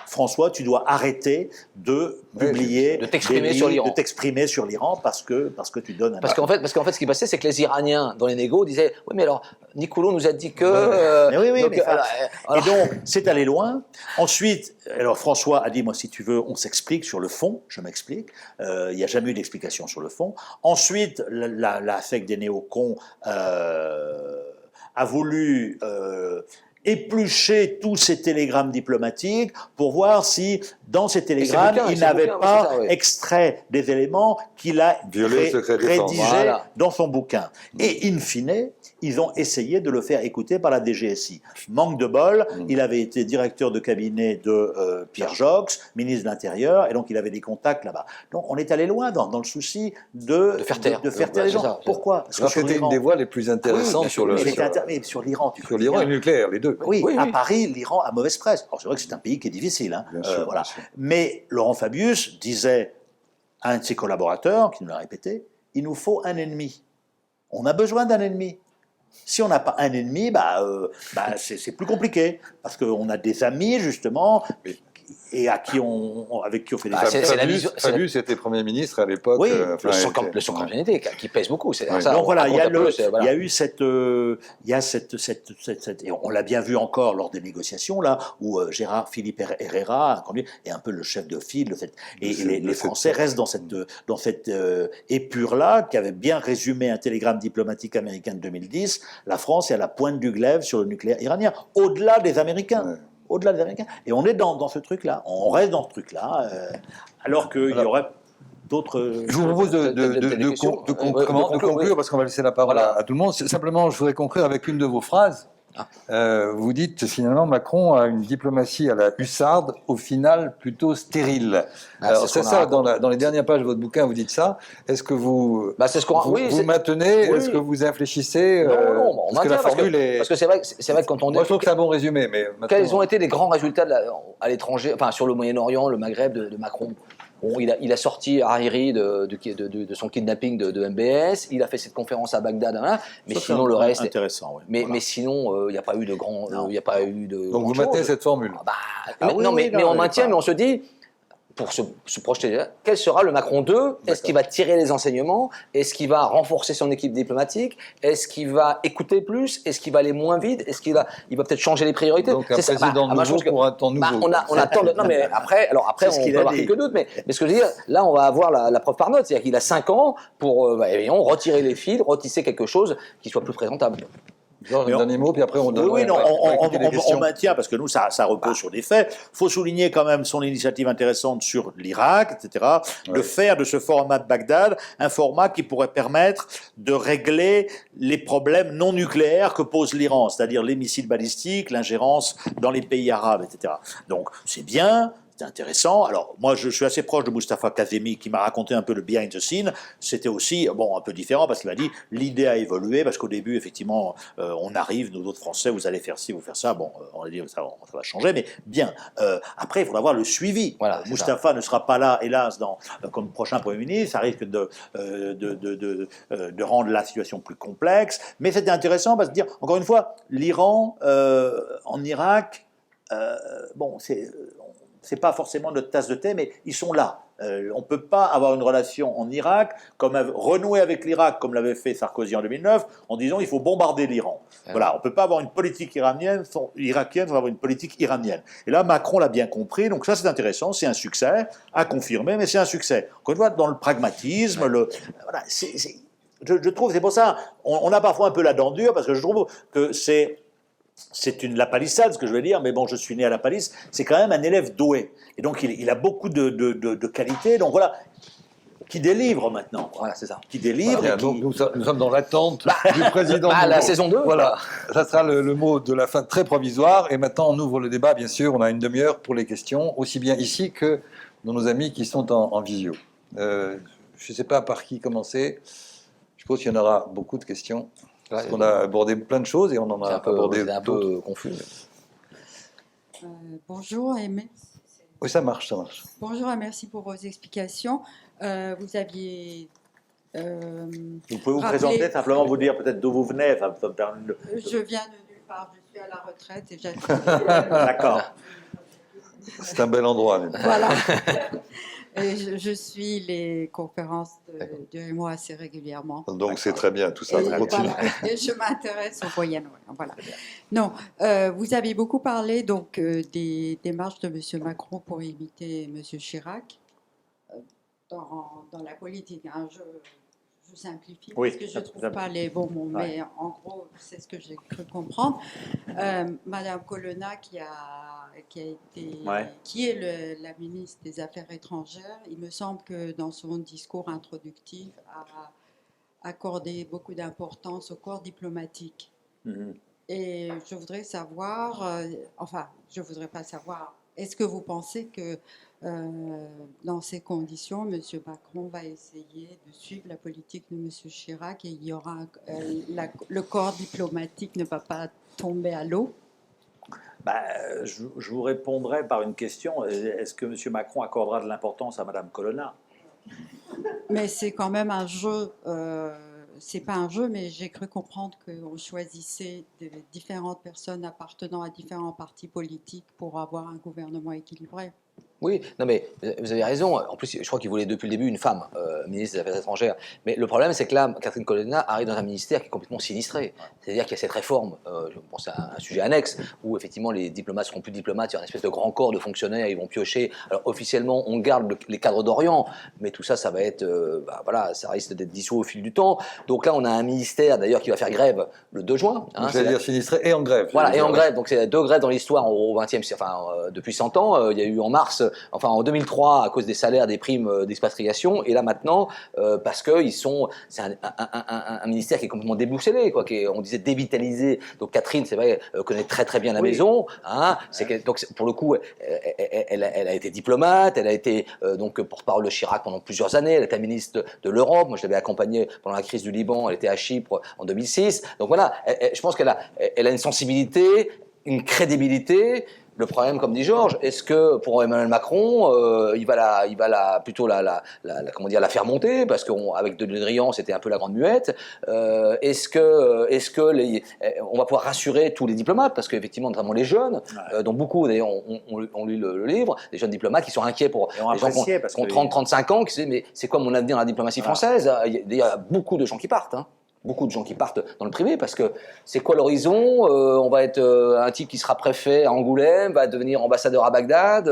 François, tu dois arrêter de publier, de t'exprimer des sur livres, l'Iran. de t'exprimer sur l'Iran parce que tu donnes un Parce qu'en fait, ce qui passait, c'est que les Iraniens, dans les négos, disaient « Oui, mais alors, Niccolo nous a dit que… Mais oui, donc, mais et donc, c'est allé loin. Ensuite, alors François a dit, moi, si tu veux, on s'explique sur le fond, je m'explique. Il n'y a jamais eu d'explication sur le fond. Ensuite, la secte des néocons a voulu éplucher tous ces télégrammes diplomatiques pour voir si, dans ces télégrammes, il n'avait pas extrait des éléments qu'il a rédigés dans son bouquin. Et in fine, ils ont essayé de le faire écouter par la DGSI. Manque de bol, il avait été directeur de cabinet de Pierre Jox, ministre de l'Intérieur, et donc il avait des contacts là-bas. Donc on est allé loin dans le souci de faire taire les gens. Pourquoi? Parce que c'était une des voies les plus intéressantes sur l'Iran. Sur l'Iran, sur l'Iran et le nucléaire, les deux. Oui, à Paris, l'Iran a mauvaise presse. Alors c'est vrai que c'est un pays qui est difficile, hein. Bien sûr, voilà. bien sûr. Mais Laurent Fabius disait à un de ses collaborateurs, qui nous l'a répété, il nous faut un ennemi. On a besoin d'un ennemi. Si on n'a pas un ennemi, c'est plus compliqué, parce qu'on a des amis, justement, et avec qui on fait des Fabius était Premier ministre à l'époque. Oui, le sans-campionnité qui pèse beaucoup. C'est ça, donc voilà, il y a eu et on l'a bien vu encore lors des négociations là, où Philippe Herrera est un peu le chef de file, et les Français restent dans cette épure là qui avait bien résumé un télégramme diplomatique américain de 2010. La France est à la pointe du glaive sur le nucléaire iranien, au-delà des Américains. Ouais. Au-delà des Américains. Et on est dans ce truc-là, on reste dans ce truc-là, alors qu'il y aurait d'autres... Je vous propose de conclure, parce qu'on va laisser la parole à tout le monde. Simplement, je voudrais conclure avec une de vos phrases. Vous dites, finalement, Macron a une diplomatie à la hussarde, au final plutôt stérile. Alors, c'est ça, dans les dernières pages de votre bouquin, vous dites ça. Est-ce que vous maintenez, est-ce que vous infléchissez Non, on maintient, parce que c'est vrai que quand on dit… Moi, je trouve que c'est un bon résumé, mais maintenant… Quels ont été les grands résultats à l'étranger, enfin, sur le Moyen-Orient, le Maghreb de Macron? Bon, il a sorti Hariri de son kidnapping de MBS, il a fait cette conférence à Bagdad, hein, mais ça, sinon le reste… Intéressant, oui. Mais sinon, il n'y a pas eu de grand… Donc vous maintenez cette formule? Mais on maintient, mais on se dit… Pour se projeter, quel sera le Macron 2? Est-ce qu'il va tirer les enseignements? Est-ce qu'il va renforcer son équipe diplomatique? Est-ce qu'il va écouter plus? Est-ce qu'il va aller moins vite? Est-ce qu'il va peut-être changer les priorités? Donc un président nouveau pour un temps nouveau. On attend. Non, mais après, on peut avoir quelques doutes. Mais ce que je veux dire, là, on va avoir la preuve par note. C'est-à-dire qu'il a 5 ans pour retirer les fils, retisser quelque chose qui soit plus présentable. Un dernier mot, puis après on donne. On maintient, parce que nous, ça repose sur des faits. Il faut souligner quand même son initiative intéressante sur l'Irak, etc. De faire de ce format de Bagdad un format qui pourrait permettre de régler les problèmes non nucléaires que pose l'Iran, c'est-à-dire les missiles balistiques, l'ingérence dans les pays arabes, etc. Donc c'est bien. C'est intéressant. Alors, moi, je suis assez proche de Moustapha Kazemi, qui m'a raconté un peu le behind the scene. C'était aussi, un peu différent, parce qu'il m'a dit, l'idée a évolué, parce qu'au début, effectivement, on arrive, nous autres Français, vous allez faire ci, vous faire ça. Bon, on a dit, ça va changer, mais bien. Après, il faudra voir le suivi. Voilà, Moustapha ne sera pas là, hélas, comme prochain Premier ministre. Ça risque de rendre la situation plus complexe. Mais c'était intéressant, parce que dire, encore une fois, l'Iran, en Irak, c'est pas forcément notre tasse de thé, mais ils sont là. On ne peut pas avoir une relation en Irak, renouer avec l'Irak, comme l'avait fait Sarkozy en 2009, en disant il faut bombarder l'Iran. Voilà, on ne peut pas avoir une politique irakienne sans avoir une politique iranienne. Et là, Macron l'a bien compris, donc ça c'est intéressant, c'est un succès, à confirmer, mais c'est un succès. Encore une fois, dans le pragmatisme, je trouve, c'est pour ça, on a parfois un peu la dent dure, parce que je trouve que c'est la palissade, ce que je veux dire, mais bon, je suis né à la palisse, c'est quand même un élève doué. Et donc, il a beaucoup de qualités, donc voilà, qui délivre maintenant. Voilà, c'est ça. Qui délivre. Voilà, donc nous sommes dans l'attente du président. La saison 2. Voilà, ça sera le mot de la fin très provisoire. Et maintenant, on ouvre le débat, bien sûr, on a une demi-heure pour les questions, aussi bien ici que dans nos amis qui sont en visio. Je ne sais pas par qui commencer, je suppose qu'il y en aura beaucoup de questions. Parce qu'on a abordé plein de choses et on en a abordé d'autres. C'est un peu confus. Bonjour et merci. Oui, ça marche. Bonjour et merci pour vos explications. Vous aviez... vous pouvez vous présenter, simplement vous dire peut-être d'où vous venez. Je viens de nulle part, je suis à la retraite et D'accord. C'est un bel endroit. Voilà. Et je suis les conférences de Raymond assez régulièrement. Donc c'est très bien, tout ça. Et, Continue. voilà, et je m'intéresse au Moyen-Orient. Voilà. Non, vous avez beaucoup parlé donc des démarches de M. Macron pour imiter M. Chirac dans la politique. Hein. Je simplifie Oui, parce que je ne trouve ça- pas les bons mots, Ouais. mais en gros, c'est ce que j'ai cru comprendre. Madame Colonna, qui est la ministre des Affaires étrangères, il me semble que dans son discours introductif, a accordé beaucoup d'importance au corps diplomatique. Mhm. Et je voudrais savoir, je voudrais pas savoir, est-ce que vous pensez que dans ces conditions, M. Macron va essayer de suivre la politique de M. Chirac et il y aura le corps diplomatique ne va pas tomber à l'eau? Je vous répondrai par une question. Est-ce que M. Macron accordera de l'importance à Mme Colonna? Mais c'est quand même un jeu. C'est pas un jeu, mais j'ai cru comprendre qu'on choisissait différentes personnes appartenant à différents partis politiques pour avoir un gouvernement équilibré. Oui, non mais vous avez raison. En plus, je crois qu'il voulait depuis le début une femme ministre des Affaires étrangères. Mais le problème, c'est que là, Catherine Colonna arrive dans un ministère qui est complètement sinistré. C'est-à-dire qu'il y a cette réforme, je pense à un sujet annexe, où effectivement les diplomates seront plus diplomates, il y aura une espèce de grand corps de fonctionnaires, ils vont piocher. Alors officiellement, on garde les cadres d'Orient, mais tout ça, ça va être, voilà, ça risque d'être dissous au fil du temps. Donc là, on a un ministère d'ailleurs qui va faire grève le 2 juin. Hein, c'est-à-dire sinistré et en grève. Voilà, et en grève. Donc c'est 2 grèves dans l'histoire au 20e siècle, depuis 100 ans. Il y a eu en mars, en 2003, à cause des salaires, des primes d'expatriation, et là maintenant, parce que c'est un ministère qui est complètement déboussolé, quoi, on disait dévitalisé. Donc Catherine, c'est vrai, connaît très très bien la maison. Hein, donc pour le coup, elle a été diplomate, elle a été donc porte-parole de Chirac pendant plusieurs années, elle était ministre de l'Europe. Moi, je l'avais accompagnée pendant la crise du Liban, elle était à Chypre en 2006. Donc voilà, je pense qu'elle a une sensibilité, une crédibilité. Le problème, comme dit Georges, est-ce que pour Emmanuel Macron, il va plutôt la faire monter, parce qu'avec de Le Drian, c'était un peu la grande muette. Est-ce que on va pouvoir rassurer tous les diplomates, parce qu'effectivement, notamment les jeunes, dont beaucoup d'ailleurs ont lu le livre, des jeunes diplomates qui sont inquiets pour les gens qui ont 30-35 ans, qui se disent mais c'est quoi mon avenir dans la diplomatie française? Il y a beaucoup de gens qui partent. Hein. Beaucoup de gens qui partent dans le privé, parce que c'est quoi l'horizon? On va être un type qui sera préfet à Angoulême, va devenir ambassadeur à Bagdad,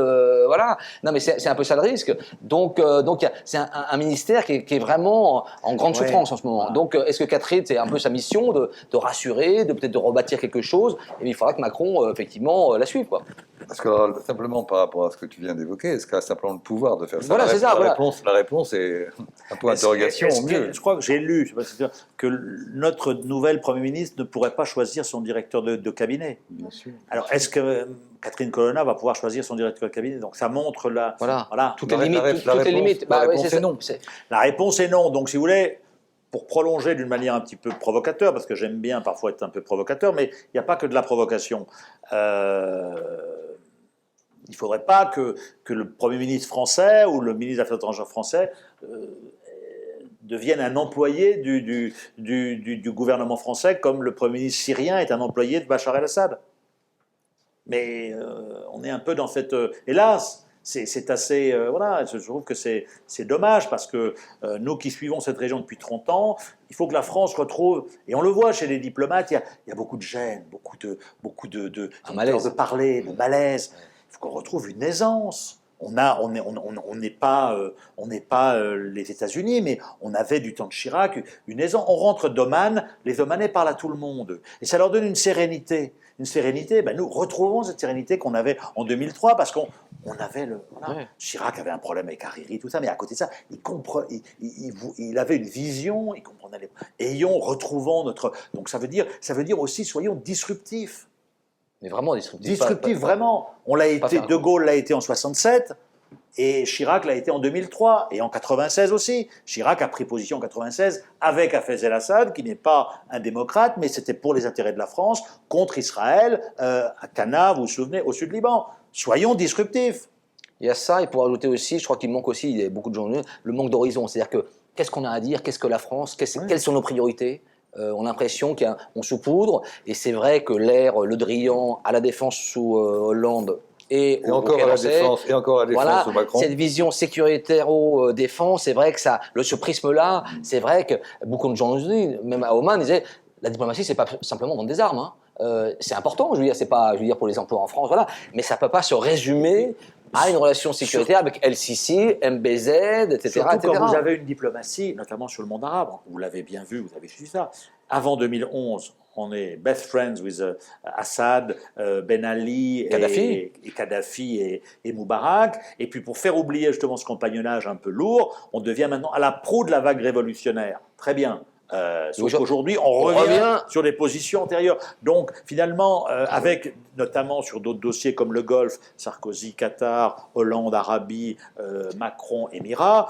voilà. Non, mais c'est un peu ça le risque. Donc c'est un ministère qui est vraiment en grande souffrance en ce moment. Donc est-ce que Catherine, c'est un peu sa mission de rassurer, peut-être de rebâtir quelque chose? Et il faudra que Macron effectivement la suive, quoi. Parce que simplement par rapport à ce que tu viens d'évoquer, est-ce qu'elle a simplement le pouvoir de faire ça? Voilà, c'est ça. La réponse est un peu interrogation au mieux. Je crois que j'ai lu, que notre nouvel Premier ministre ne pourrait pas choisir son directeur de cabinet. Bien sûr. Alors, est-ce que Catherine Colonna va pouvoir choisir son directeur de cabinet? Donc, ça montre toutes les limites. La réponse est non. La réponse est non. Donc, si vous voulez, pour prolonger d'une manière un petit peu provocateur, parce que j'aime bien parfois être un peu provocateur, mais il n'y a pas que de la provocation. Il ne faudrait pas que le Premier ministre français ou le ministre des Affaires étrangères français devienne un employé du gouvernement français, comme le Premier ministre syrien est un employé de Bachar el-Assad. Mais on est un peu dans cette... hélas, c'est assez... voilà, je trouve que c'est dommage, parce que nous qui suivons cette région depuis 30 ans, il faut que la France retrouve... Et on le voit chez les diplomates, il y a beaucoup de gêne, beaucoup de malaise. De parler, de malaise. Il faut qu'on retrouve une aisance. On n'est pas les États-Unis, mais on avait du temps de Chirac une aisance. On rentre d'Oman, les Omanais parlent à tout le monde, et ça leur donne une sérénité. Une sérénité. Nous retrouvons cette sérénité qu'on avait en 2003, parce qu'on avait Chirac avait un problème avec Hariri, tout ça, mais à côté de ça, il avait une vision, il comprenait retrouvons notre. Donc ça veut dire aussi, soyons disruptifs. Mais vraiment disruptif. Disruptif, vraiment. On l'a été, De Gaulle l'a été en 67, et Chirac l'a été en 2003, et en 96 aussi. Chirac a pris position en 96 avec Hafez el-Assad, qui n'est pas un démocrate, mais c'était pour les intérêts de la France, contre Israël, à Cana, vous vous souvenez, au sud Liban. Soyons disruptifs. Il y a ça, et pour ajouter aussi, je crois qu'il manque aussi, il y a beaucoup de gens, le manque d'horizon. C'est-à-dire que, qu'est-ce qu'on a à dire? Qu'est-ce que la France? Quelles sont nos priorités? On a l'impression qu'on saupoudre, et c'est vrai que l'ère Le Drian à la Défense sous Hollande et Et encore à la défense, voilà, sous Macron. cette vision sécuritaire-défense, c'est vrai que ce prisme-là, c'est vrai que beaucoup de gens nous disent, même à Oman, disaient la diplomatie, c'est pas simplement vendre des armes. Hein. C'est important, je veux dire, c'est pas, je veux dire, pour les emplois en France, voilà, mais ça peut pas se résumer à une relation sécuritaire avec El-Sisi, MBZ, etc. Surtout etc. quand vous avez une diplomatie, notamment sur le monde arabe, vous l'avez bien vu, vous avez suivi ça. Avant 2011, on est best friends with Assad, Ben Ali, Kadhafi. et Kadhafi et Moubarak. Et puis pour faire oublier justement ce compagnonnage un peu lourd, on devient maintenant à la proue de la vague révolutionnaire. Très bien. Sauf qu'aujourd'hui, on revient sur des positions antérieures. Donc, finalement, avec notamment sur d'autres dossiers comme le Golfe, Sarkozy, Qatar, Hollande, Arabie, Macron, Émirats,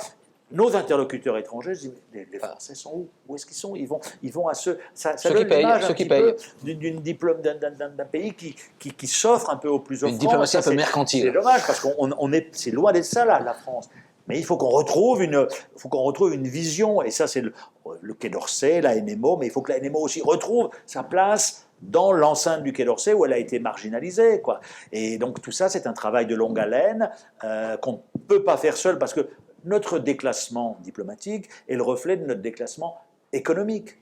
nos interlocuteurs étrangers disent les Français sont où? Où est-ce qu'ils sont? Ils vont à ceux. Ça Ceux donne qui payent, l'image ceux un qui petit payent. peu d'un pays qui s'offre un peu aux plus offrants. Une diplomatie Ça, un peu c'est mercantile. dommage parce c'est loin d'être ça la France. Mais il faut qu'on retrouve une vision, et ça c'est le Quai d'Orsay, la NMO, mais il faut que la NMO aussi retrouve sa place dans l'enceinte du Quai d'Orsay où elle a été marginalisée, quoi. Et donc tout ça, c'est un travail de longue haleine qu'on ne peut pas faire seul parce que notre déclassement diplomatique est le reflet de notre déclassement économique.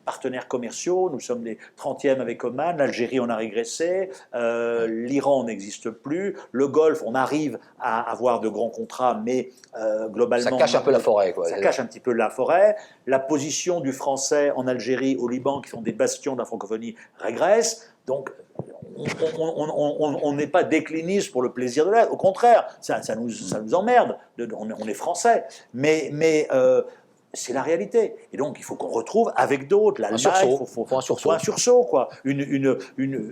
Partenaires commerciaux, nous sommes les 30e avec Oman, l'Algérie on a régressé, l'Iran on n'existe plus, le Golfe on arrive à avoir de grands contrats, mais globalement... Ça cache un peu la forêt, quoi. Ça cache un petit peu la forêt. La position du français en Algérie, au Liban, qui sont des bastions de la francophonie, régresse. Donc on n'est pas décliniste pour le plaisir de l'être, au contraire, ça nous emmerde, on est français, mais c'est la réalité. Et donc, il faut qu'on retrouve avec d'autres, l'Allemagne, il faut un sursaut, quoi.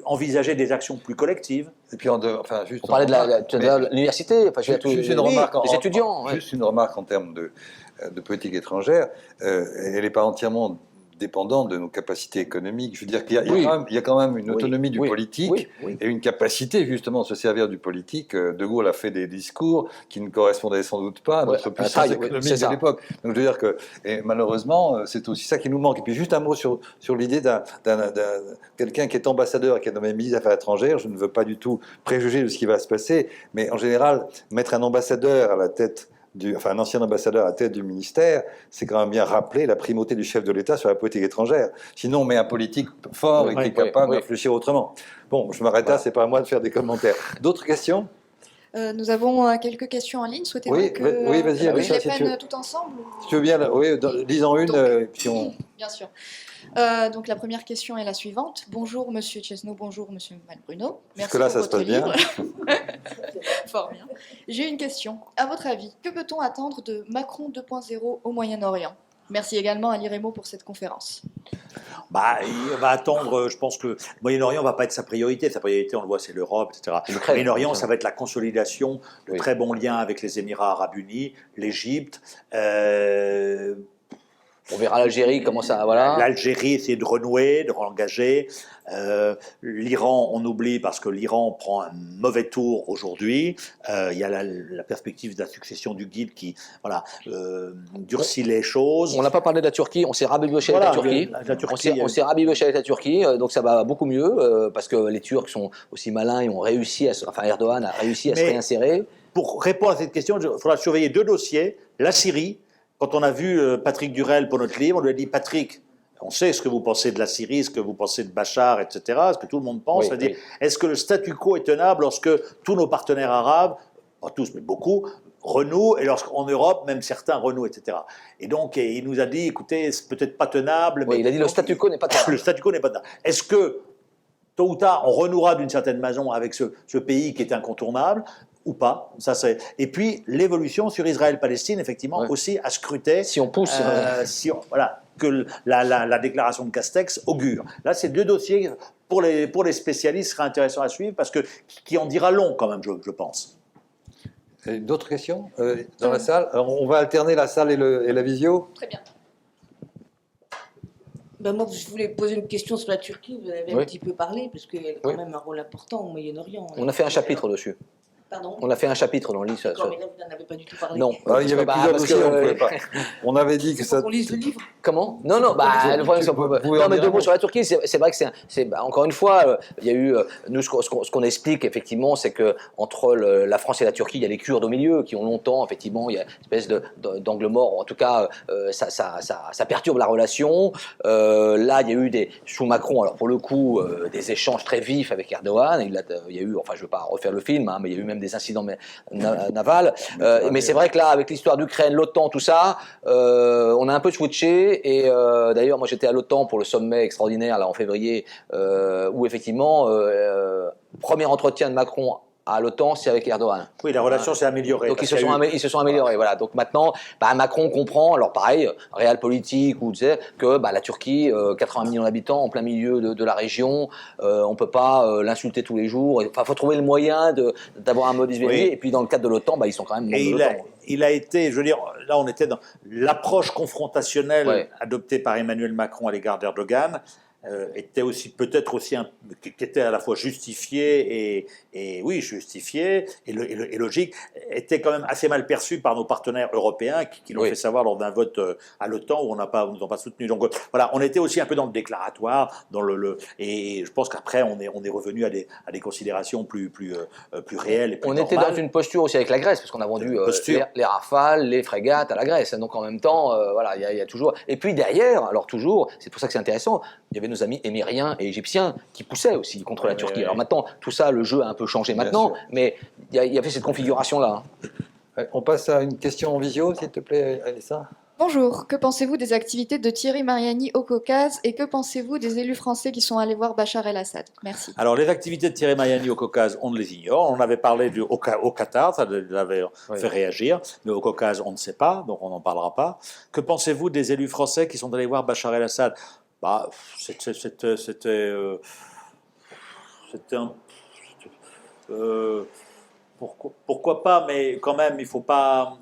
Envisager des actions plus collectives. Et puis, juste on parlait de l'université, juste une remarque les étudiants. Juste une remarque en termes de politique étrangère. Elle n'est pas entièrement dépendante de nos capacités économiques. Je veux dire qu'il y a quand même une autonomie du politique et une capacité justement de se servir du politique. De Gaulle a fait des discours qui ne correspondaient sans doute pas à notre puissance économique de l'époque. Donc je veux dire que, et malheureusement, c'est aussi ça qui nous manque. Et puis juste un mot sur l'idée d'un quelqu'un qui est ambassadeur et qui est nommé ministre des Affaires étrangères. Je ne veux pas du tout préjuger de ce qui va se passer, mais en général, mettre un ambassadeur à la tête un ancien ambassadeur à la tête du ministère, c'est quand même bien rappeler la primauté du chef de l'État sur la politique étrangère. Sinon, on met un politique fort et qui est capable de réfléchir autrement. Bon, je m'arrête là, c'est pas à moi de faire des commentaires. D'autres questions ? Nous avons quelques questions en ligne. Souhaitez-vous oui, vas-y, que je les prenne tout ensemble Si tu veux bien, lisons une. Bien sûr. Donc la première question est la suivante. Bonjour Monsieur Chesneau, bonjour Monsieur Malbruno. Merci là, pour ça se passe bien. Fort bien. J'ai une question. À votre avis, que peut-on attendre de Macron 2.0 au Moyen-Orient? Merci également à l'IREMO pour cette conférence. Il va attendre, je pense que le Moyen-Orient ne va pas être sa priorité. Sa priorité, on le voit, c'est l'Europe, etc. Le Moyen-Orient, ça va être la consolidation de très bons liens avec les Émirats Arabes Unis, l'Égypte. On verra l'Algérie, comment ça... Voilà. L'Algérie, essayer de renouer, de réengager. L'Iran, on oublie parce que l'Iran prend un mauvais tour aujourd'hui. Il y a la perspective de la succession du guide qui durcit les choses. On n'a pas parlé de la Turquie, on s'est rabiboché avec la Turquie. On s'est rabiboché avec la Turquie, donc ça va beaucoup mieux, parce que les Turcs sont aussi malins et ont réussi, Erdogan a réussi à se réinsérer. Pour répondre à cette question, il faudra surveiller deux dossiers. La Syrie. Quand on a vu Patrick Durel pour notre livre, on lui a dit « Patrick, on sait ce que vous pensez de la Syrie, ce que vous pensez de Bachar, etc., ce que tout le monde pense. Est-ce que le statu quo est tenable lorsque tous nos partenaires arabes, pas tous mais beaucoup, renouent, et lorsqu'en Europe, même certains renouent, etc. » Et donc, il nous a dit « Écoutez, c'est peut-être pas tenable. » mais il a dit « Le statu quo n'est pas tenable. » Le statu quo n'est pas tenable. Est-ce que, tôt ou tard, on renouera d'une certaine façon avec ce pays qui est incontournable ou pas, et puis l'évolution sur Israël-Palestine, effectivement, aussi à scruter. Si on pousse. Que la déclaration de Castex augure. Là, c'est deux dossiers, pour les spécialistes, seraient intéressants à suivre, parce que qui en dira long, quand même, je pense. D'autres questions dans la salle? Alors, on va alterner la salle et la visio. Très bien. Moi, je voulais poser une question sur la Turquie. Vous en avez un petit peu parlé, parce qu'elle a quand même un rôle important au Moyen-Orient. On a fait un chapitre dessus. Pardon. On a fait un chapitre dans le livre. D'accord, mais là, vous n'en avez pas du tout parlé. Non. Il y avait Bah, plusieurs parce dossiers, que, on ne pouvait pas. On avait dit que C'est pour ça. qu'on lise le livre. Comment? Non, non, bah, le problème, c'est qu'on peut. Vous pouvez Non, en mais dire deux un mots mot. sur la Turquie. C'est vrai que bah, encore une fois, il y a eu. Nous, ce qu'on explique, effectivement, c'est que entre la France et la Turquie, il y a les Kurdes au milieu qui ont longtemps, effectivement, il y a une espèce d'angle mort. En tout cas, ça perturbe la relation. Là, il y a eu sous Macron, alors pour le coup, des échanges très vifs avec Erdogan. Il y a eu, enfin, je ne veux pas refaire le film, hein, mais il y a eu même des incidents navals. Mais c'est vrai que là, avec l'histoire d'Ukraine, l'OTAN, tout ça, on a un peu switché. Et d'ailleurs, moi, j'étais à l'OTAN pour le sommet extraordinaire là en février, où effectivement, premier entretien de Macron à l'OTAN, c'est avec Erdogan. Oui, la relation s'est améliorée. Donc parce ils se sont améliorés, voilà. Donc maintenant, bah, Macron comprend, alors pareil, réel politique, ou tu sais, que bah, la Turquie, 80 millions d'habitants en plein milieu de la région, on peut pas l'insulter tous les jours. Enfin, faut trouver le moyen d'avoir un modus vivendi. Oui. Et puis dans le cadre de l'OTAN, bah, ils sont quand même membres Et de l'OTAN. il a été, je veux dire, là on était dans l'approche confrontationnelle Ouais. adoptée par Emmanuel Macron à l'égard d'Erdogan, était aussi peut-être aussi qui était à la fois justifié et oui justifié et logique, était quand même assez mal perçu par nos partenaires européens qui l'ont Oui. fait savoir lors d'un vote à l'OTAN où nous ont pas soutenu. Donc voilà, on était aussi un peu dans le déclaratoire, et je pense qu'après on est revenu à des considérations plus réelles et plus On était normales. dans une posture aussi avec la Grèce, parce qu'on a vendu Posture. les Rafales, les frégates à la Grèce. Donc en même temps, voilà, il y a toujours. Et puis derrière, alors toujours, c'est pour ça que c'est intéressant, il y avait nos amis émiriens et égyptiens qui poussaient aussi contre la Turquie. ouais. Alors maintenant, tout ça, le jeu a un peu changé Bien maintenant, sûr. mais il y avait cette configuration-là. On passe à une question en visio, s'il te plaît, Alessa. Bonjour, que pensez-vous des activités de Thierry Mariani au Caucase et que pensez-vous des élus français qui sont allés voir Bachar el-Assad? Merci. Alors, les activités de Thierry Mariani au Caucase, on ne les ignore. On avait parlé au Qatar, ça l'avait fait réagir, mais au Caucase, on ne sait pas, donc on n'en parlera pas. Que pensez-vous des élus français qui sont allés voir Bachar el-Assad? Bah, pourquoi pas, mais quand même, il faut pas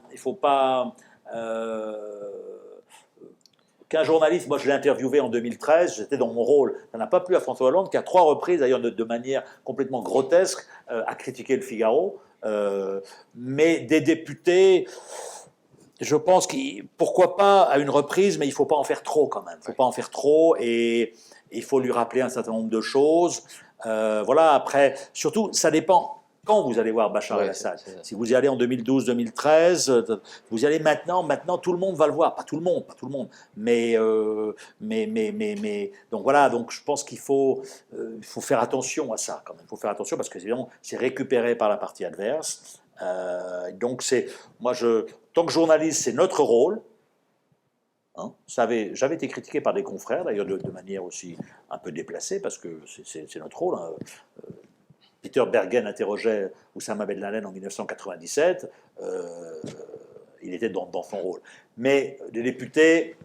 qu'un journaliste, moi je l'ai interviewé en 2013, j'étais dans mon rôle, ça n'a pas plu à François Hollande, qui à 3 reprises, d'ailleurs de manière complètement grotesque, a critiqué le Figaro, mais des députés, je pense pourquoi pas à une reprise, mais il ne faut pas en faire trop quand même, il ne faut pas en faire trop, et il faut lui rappeler un certain nombre de choses, voilà, après, surtout, ça dépend. Quand vous allez voir Bachar el-Assad, si vous y allez en 2012-2013, vous y allez maintenant tout le monde va le voir, pas tout le monde, mais donc voilà, donc je pense qu'il faut faire attention à ça quand même, il faut faire attention parce que évidemment c'est récupéré par la partie adverse, donc tant que journaliste c'est notre rôle. Hein, j'avais été critiqué par des confrères d'ailleurs de manière aussi un peu déplacée parce que c'est notre rôle. Hein. Peter Bergen interrogeait Oussama Ben Laden en 1997, il était dans son rôle. Mais les députés,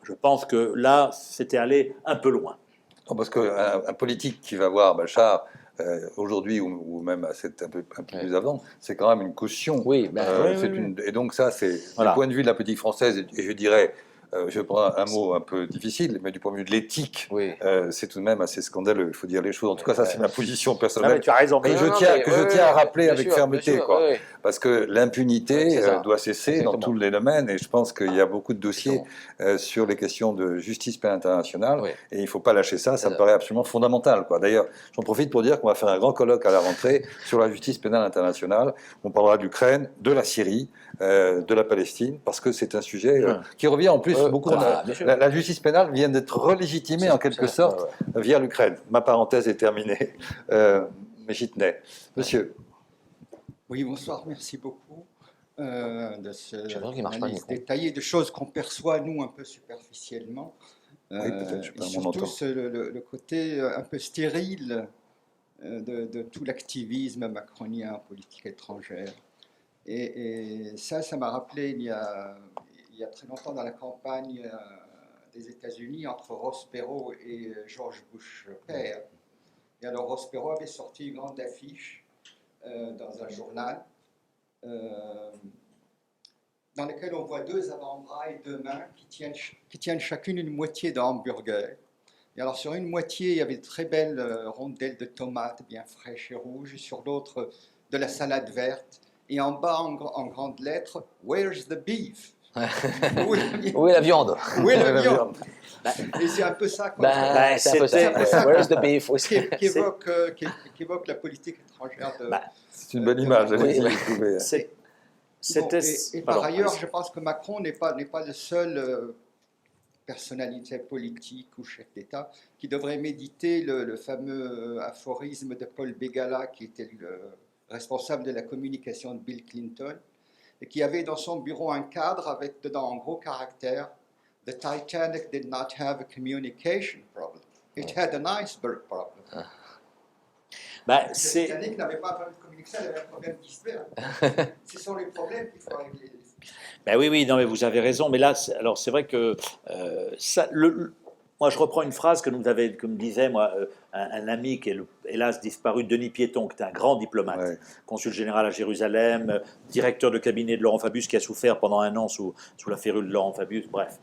je pense que là, c'était allé un peu loin. Non, parce qu'un politique qui va voir Bachar aujourd'hui ou même un peu plus avant, c'est quand même une caution. Oui, Et donc ça, c'est Voilà. du point de vue de la politique française, et je dirais, je prends un mot un peu difficile, mais du point de vue de l'éthique, c'est tout de même assez scandaleux. Il faut dire les choses. En tout cas, ça, c'est ma position personnelle. Non, mais tu as raison. Que je tiens à rappeler avec fermeté, quoi. Oui. Parce que l'impunité doit cesser dans tous les domaines, et je pense qu'il y a beaucoup de dossiers sur les questions de justice pénale internationale, et il ne faut pas lâcher ça. Ça me paraît absolument fondamental, quoi. D'ailleurs, j'en profite pour dire qu'on va faire un grand colloque à la rentrée sur la justice pénale internationale. On parlera de l'Ukraine, de la Syrie, de la Palestine, parce que c'est un sujet qui revient en plus beaucoup. La justice pénale vient d'être relégitimée en quelque sorte via l'Ukraine. Ma parenthèse est terminée. Mais j'y tenais. Monsieur. Oui, bonsoir, merci beaucoup de ce analyse détaillé de choses qu'on perçoit, nous, un peu superficiellement. Oui, peut-être, je sais pas, et on surtout entend. le côté un peu stérile de tout l'activisme macronien en politique étrangère. Et ça m'a rappelé il y a très longtemps dans la campagne des États-Unis entre Ross Perot et George Bush père. Et alors Ross Perot avait sorti une grande affiche dans un journal dans lequel on voit 2 avant-bras et 2 mains qui tiennent chacune une moitié d'un hamburger. Et alors sur une moitié, il y avait de très belles rondelles de tomates bien fraîches et rouges, et sur l'autre, de la salade verte. Et en bas, en grandes lettres, Where's the beef? Où est la viande? Où est la viande? Et c'est un peu ça qu'on C'est un peu ça. Where's the beef? qui évoque la politique étrangère de. C'est une bonne image, Oui, allez-y, vous pouvez. Et par ailleurs, je pense que Macron n'est pas le seul personnalité politique ou chef d'État qui devrait méditer le fameux aphorisme de Paul Begala, qui était le responsable de la communication de Bill Clinton, et qui avait dans son bureau un cadre avec dedans en gros caractères The Titanic did not have a communication problem. It had an iceberg problem. Le Titanic n'avait pas un problème de communication, il avait un problème d'iceberg. Ce sont les problèmes qu'il faut régler. Ben oui, non, mais vous avez raison. Mais là, alors c'est vrai que moi, je reprends une phrase que me disait moi, un ami qui est hélas disparu, Denis Piéton, qui était un grand diplomate, consul général à Jérusalem, directeur de cabinet de Laurent Fabius, qui a souffert pendant 1 an sous la férule de Laurent Fabius, bref,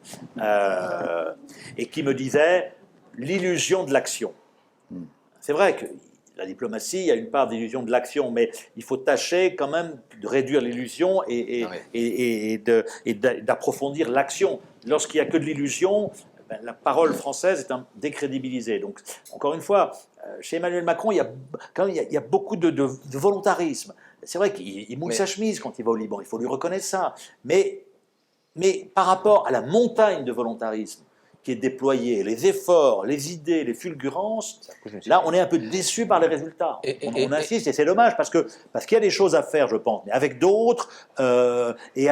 et qui me disait l'illusion de l'action. C'est vrai que la diplomatie, il y a une part d'illusion de l'action, mais il faut tâcher quand même de réduire l'illusion et d'approfondir l'action. Lorsqu'il n'y a que de l'illusion, la parole française est décrédibilisée. Donc, encore une fois, chez Emmanuel Macron, il y a beaucoup de volontarisme. C'est vrai qu'il mouille sa chemise quand il va au Liban, il faut lui reconnaître ça. Mais par rapport à la montagne de volontarisme qui est déployée, les efforts, les idées, les fulgurances, là, on est un peu déçu par les résultats. On insiste, et c'est dommage, parce qu'il y a des choses à faire, je pense, mais avec d'autres, et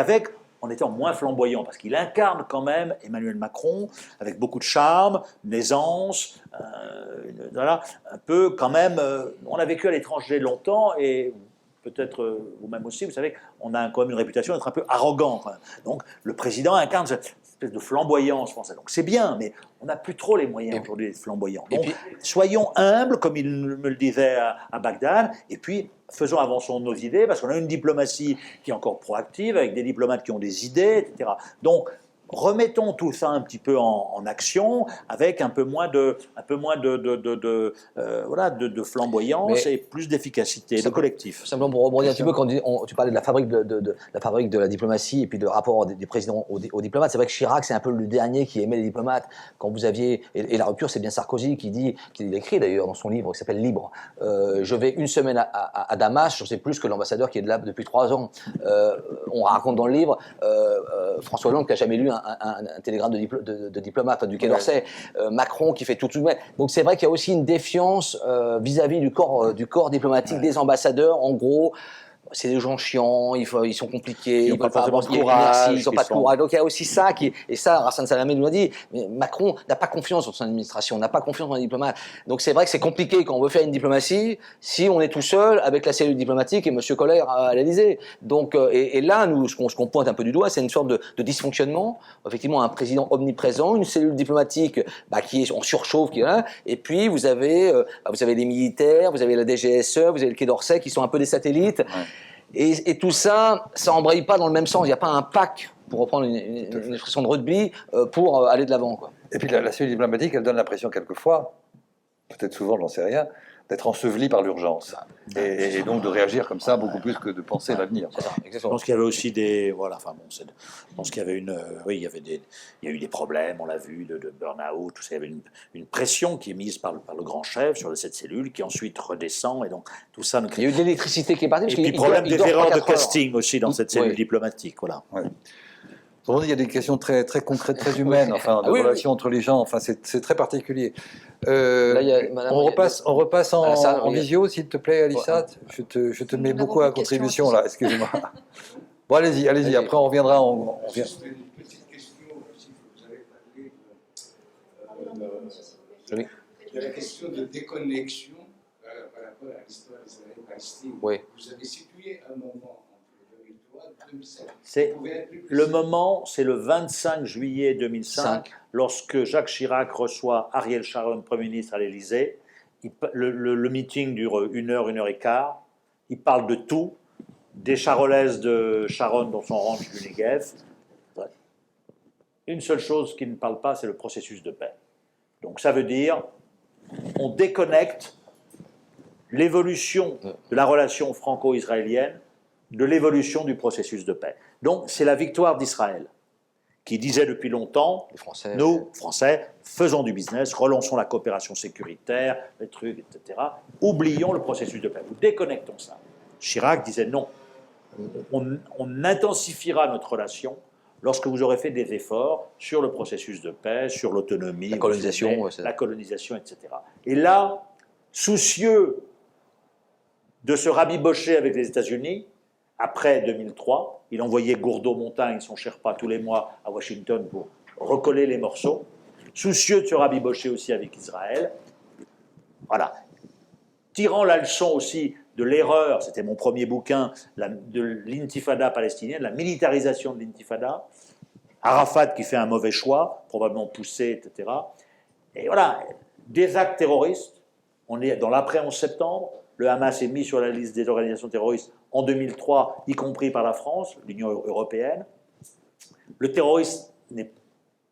en étant moins flamboyant, parce qu'il incarne quand même Emmanuel Macron, avec beaucoup de charme, une aisance, voilà, un peu quand même, on a vécu à l'étranger longtemps, et peut-être vous-même aussi, vous savez, on a quand même une réputation d'être un peu arrogant. Donc le président incarne cette espèce de flamboyance française. Donc c'est bien, mais on n'a plus trop les moyens aujourd'hui d'être flamboyants. Donc soyons humbles, comme il me le disait à Bagdad, et puis faisons avancer nos idées, parce qu'on a une diplomatie qui est encore proactive, avec des diplomates qui ont des idées, etc. Donc remettons tout ça un petit peu en action, avec un peu moins de flamboyance et plus d'efficacité, de collectif. Simplement pour rebondir un petit peu, quand tu parlais de la fabrique de la diplomatie et puis de rapport des présidents aux diplomates, c'est vrai que Chirac, c'est un peu le dernier qui aimait les diplomates. Quand vous aviez, et la rupture, c'est bien Sarkozy qu'il écrit d'ailleurs dans son livre qui s'appelle Libre. Je vais 1 semaine à Damas, je sais plus que l'ambassadeur qui est là depuis 3 ans. On raconte dans le livre François Hollande qui n'a jamais lu un télégramme de diplomate, du Quai d'Orsay, Macron qui fait tout de même. Donc c'est vrai qu'il y a aussi une défiance vis-à-vis du corps diplomatique, des ambassadeurs. En gros, c'est des gens chiants, ils sont compliqués, ils n'ont pas de courage, ils n'ont pas de courage. Donc il y a aussi ça et ça, Hassan Salamé nous l'a dit, mais Macron n'a pas confiance dans son administration, n'a pas confiance dans les diplomates. Donc c'est vrai que c'est compliqué quand on veut faire une diplomatie, si on est tout seul avec la cellule diplomatique et M. Koller à l'Élysée. Donc, et là, nous, ce qu'on pointe un peu du doigt, c'est une sorte de dysfonctionnement. Effectivement, un président omniprésent, une cellule diplomatique qui est en surchauffe, et puis vous avez les militaires, vous avez la DGSE, vous avez le Quai d'Orsay qui sont un peu des satellites. Ouais. Et tout ça, ça embraye pas dans le même sens. Il n'y a pas un pack, pour reprendre une expression de rugby, pour aller de l'avant, quoi. Et puis la cellule diplomatique, elle donne l'impression quelquefois, peut-être souvent, j'en sais rien, d'être ensevelie par l'urgence. Et donc de réagir comme ça beaucoup plus que de penser l'avenir. Je pense qu'il y avait aussi des... Voilà, enfin bon, je pense qu'il y avait il y a eu des problèmes, on l'a vu, de burn-out, tout ça. Il y avait une pression qui est mise par le grand chef sur cette cellule, qui ensuite redescend, et donc tout ça... Il y a eu de l'électricité qui est partie. Et puis problème des erreurs de casting aussi dans cette cellule diplomatique, voilà. Ouais. Il y a des questions très, très concrètes, très humaines, enfin, de relations entre les gens, enfin, c'est très particulier. Là, on repasse en visio, s'il te plaît, Alissa. Je te mets beaucoup à contribution, là, excusez-moi. Bon, allez-y, après on reviendra. Juste une petite question, si vous avez parlé de la question de déconnexion par rapport à l'histoire israélo-palestine. Oui. Vous avez situé un moment. Le moment, c'est le 25 juillet 2005, lorsque Jacques Chirac reçoit Ariel Sharon, Premier ministre, à l'Élysée. Le meeting dure 1 heure, 1 heure et quart. Il parle de tout, des charolaises de Sharon dans son ranch du Negev. Une seule chose qu'il ne parle pas, c'est le processus de paix. Donc ça veut dire, on déconnecte l'évolution de la relation franco-israélienne, de l'évolution du processus de paix. Donc c'est la victoire d'Israël, qui disait depuis longtemps, Les Français. nous, Français, faisons du business, relançons la coopération sécuritaire, les trucs, etc. Oublions le processus de paix, nous déconnectons ça. Chirac disait non, on intensifiera notre relation lorsque vous aurez fait des efforts sur le processus de paix, sur l'autonomie, La colonisation, la colonisation, etc. Et là, soucieux de se rabibocher avec les États-Unis, après 2003, il envoyait Gourdeau-Montagne, son Sherpa, tous les mois à Washington pour recoller les morceaux. Soucieux de se rabibocher aussi avec Israël. Voilà. Tirant la leçon aussi de l'erreur, c'était mon premier bouquin, de l'intifada palestinienne, la militarisation de l'intifada. Arafat qui fait un mauvais choix, probablement poussé, etc. Et voilà, des actes terroristes. On est dans l'après-11 septembre. Le Hamas est mis sur la liste des organisations terroristes en 2003, y compris par la France, l'Union européenne. Le terrorisme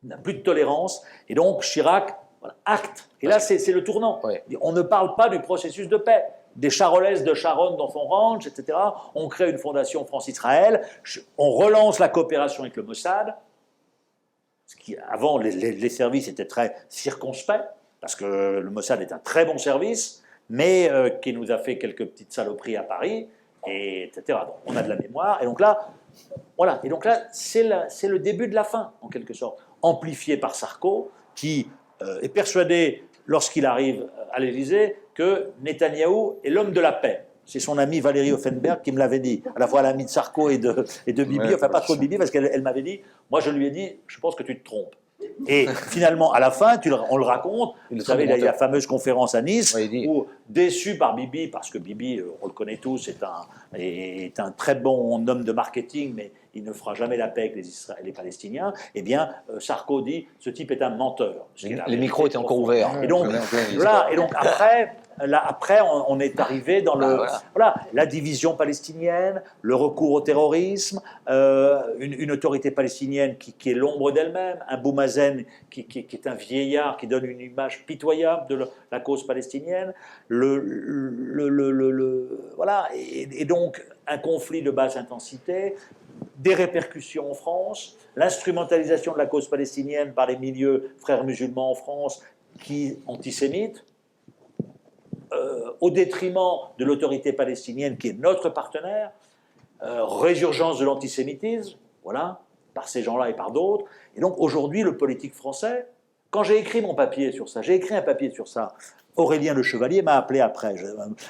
n'a plus de tolérance. Et donc, Chirac, voilà, acte. Et là, c'est le tournant. Ouais. On ne parle pas du processus de paix. Des charolaises de Sharon dans son ranch, etc. On crée une fondation France-Israël. On relance la coopération avec le Mossad. Avant, les services étaient très circonspects, parce que le Mossad est un très bon service, mais qui nous a fait quelques petites saloperies à Paris, et etc. Donc, on a de la mémoire, et donc là, voilà. Et donc là, c'est le début de la fin, en quelque sorte, amplifié par Sarko, qui est persuadé, lorsqu'il arrive à l'Élysée, que Netanyahou est l'homme de la paix. C'est son ami Valérie Offenberg qui me l'avait dit, à la fois l'ami de Sarko et de Bibi, Ouais, enfin pas trop de Bibi, parce qu'elle m'avait dit, moi je lui ai dit, je pense que tu te trompes. Et finalement, à la fin, on le raconte, vous savez, il y a la fameuse conférence à Nice, où, déçu par Bibi, parce que Bibi, on le connaît tous, est un très bon homme de marketing, mais il ne fera jamais la paix avec les Palestiniens, eh bien, Sarko dit, ce type est un menteur. Les micros étaient encore ouverts. Et donc, après, on est arrivé dans la division palestinienne, le recours au terrorisme, une autorité palestinienne qui est l'ombre d'elle-même, un Boumazen qui est un vieillard qui donne une image pitoyable de la cause palestinienne, voilà, et donc un conflit de basse intensité, des répercussions en France, l'instrumentalisation de la cause palestinienne par les milieux frères musulmans en France, antisémites, au détriment de l'autorité palestinienne qui est notre partenaire, résurgence de l'antisémitisme, voilà, par ces gens-là et par d'autres. Et donc aujourd'hui, le politique français, quand j'ai écrit mon papier sur ça, Aurélien Le Chevalier m'a appelé après,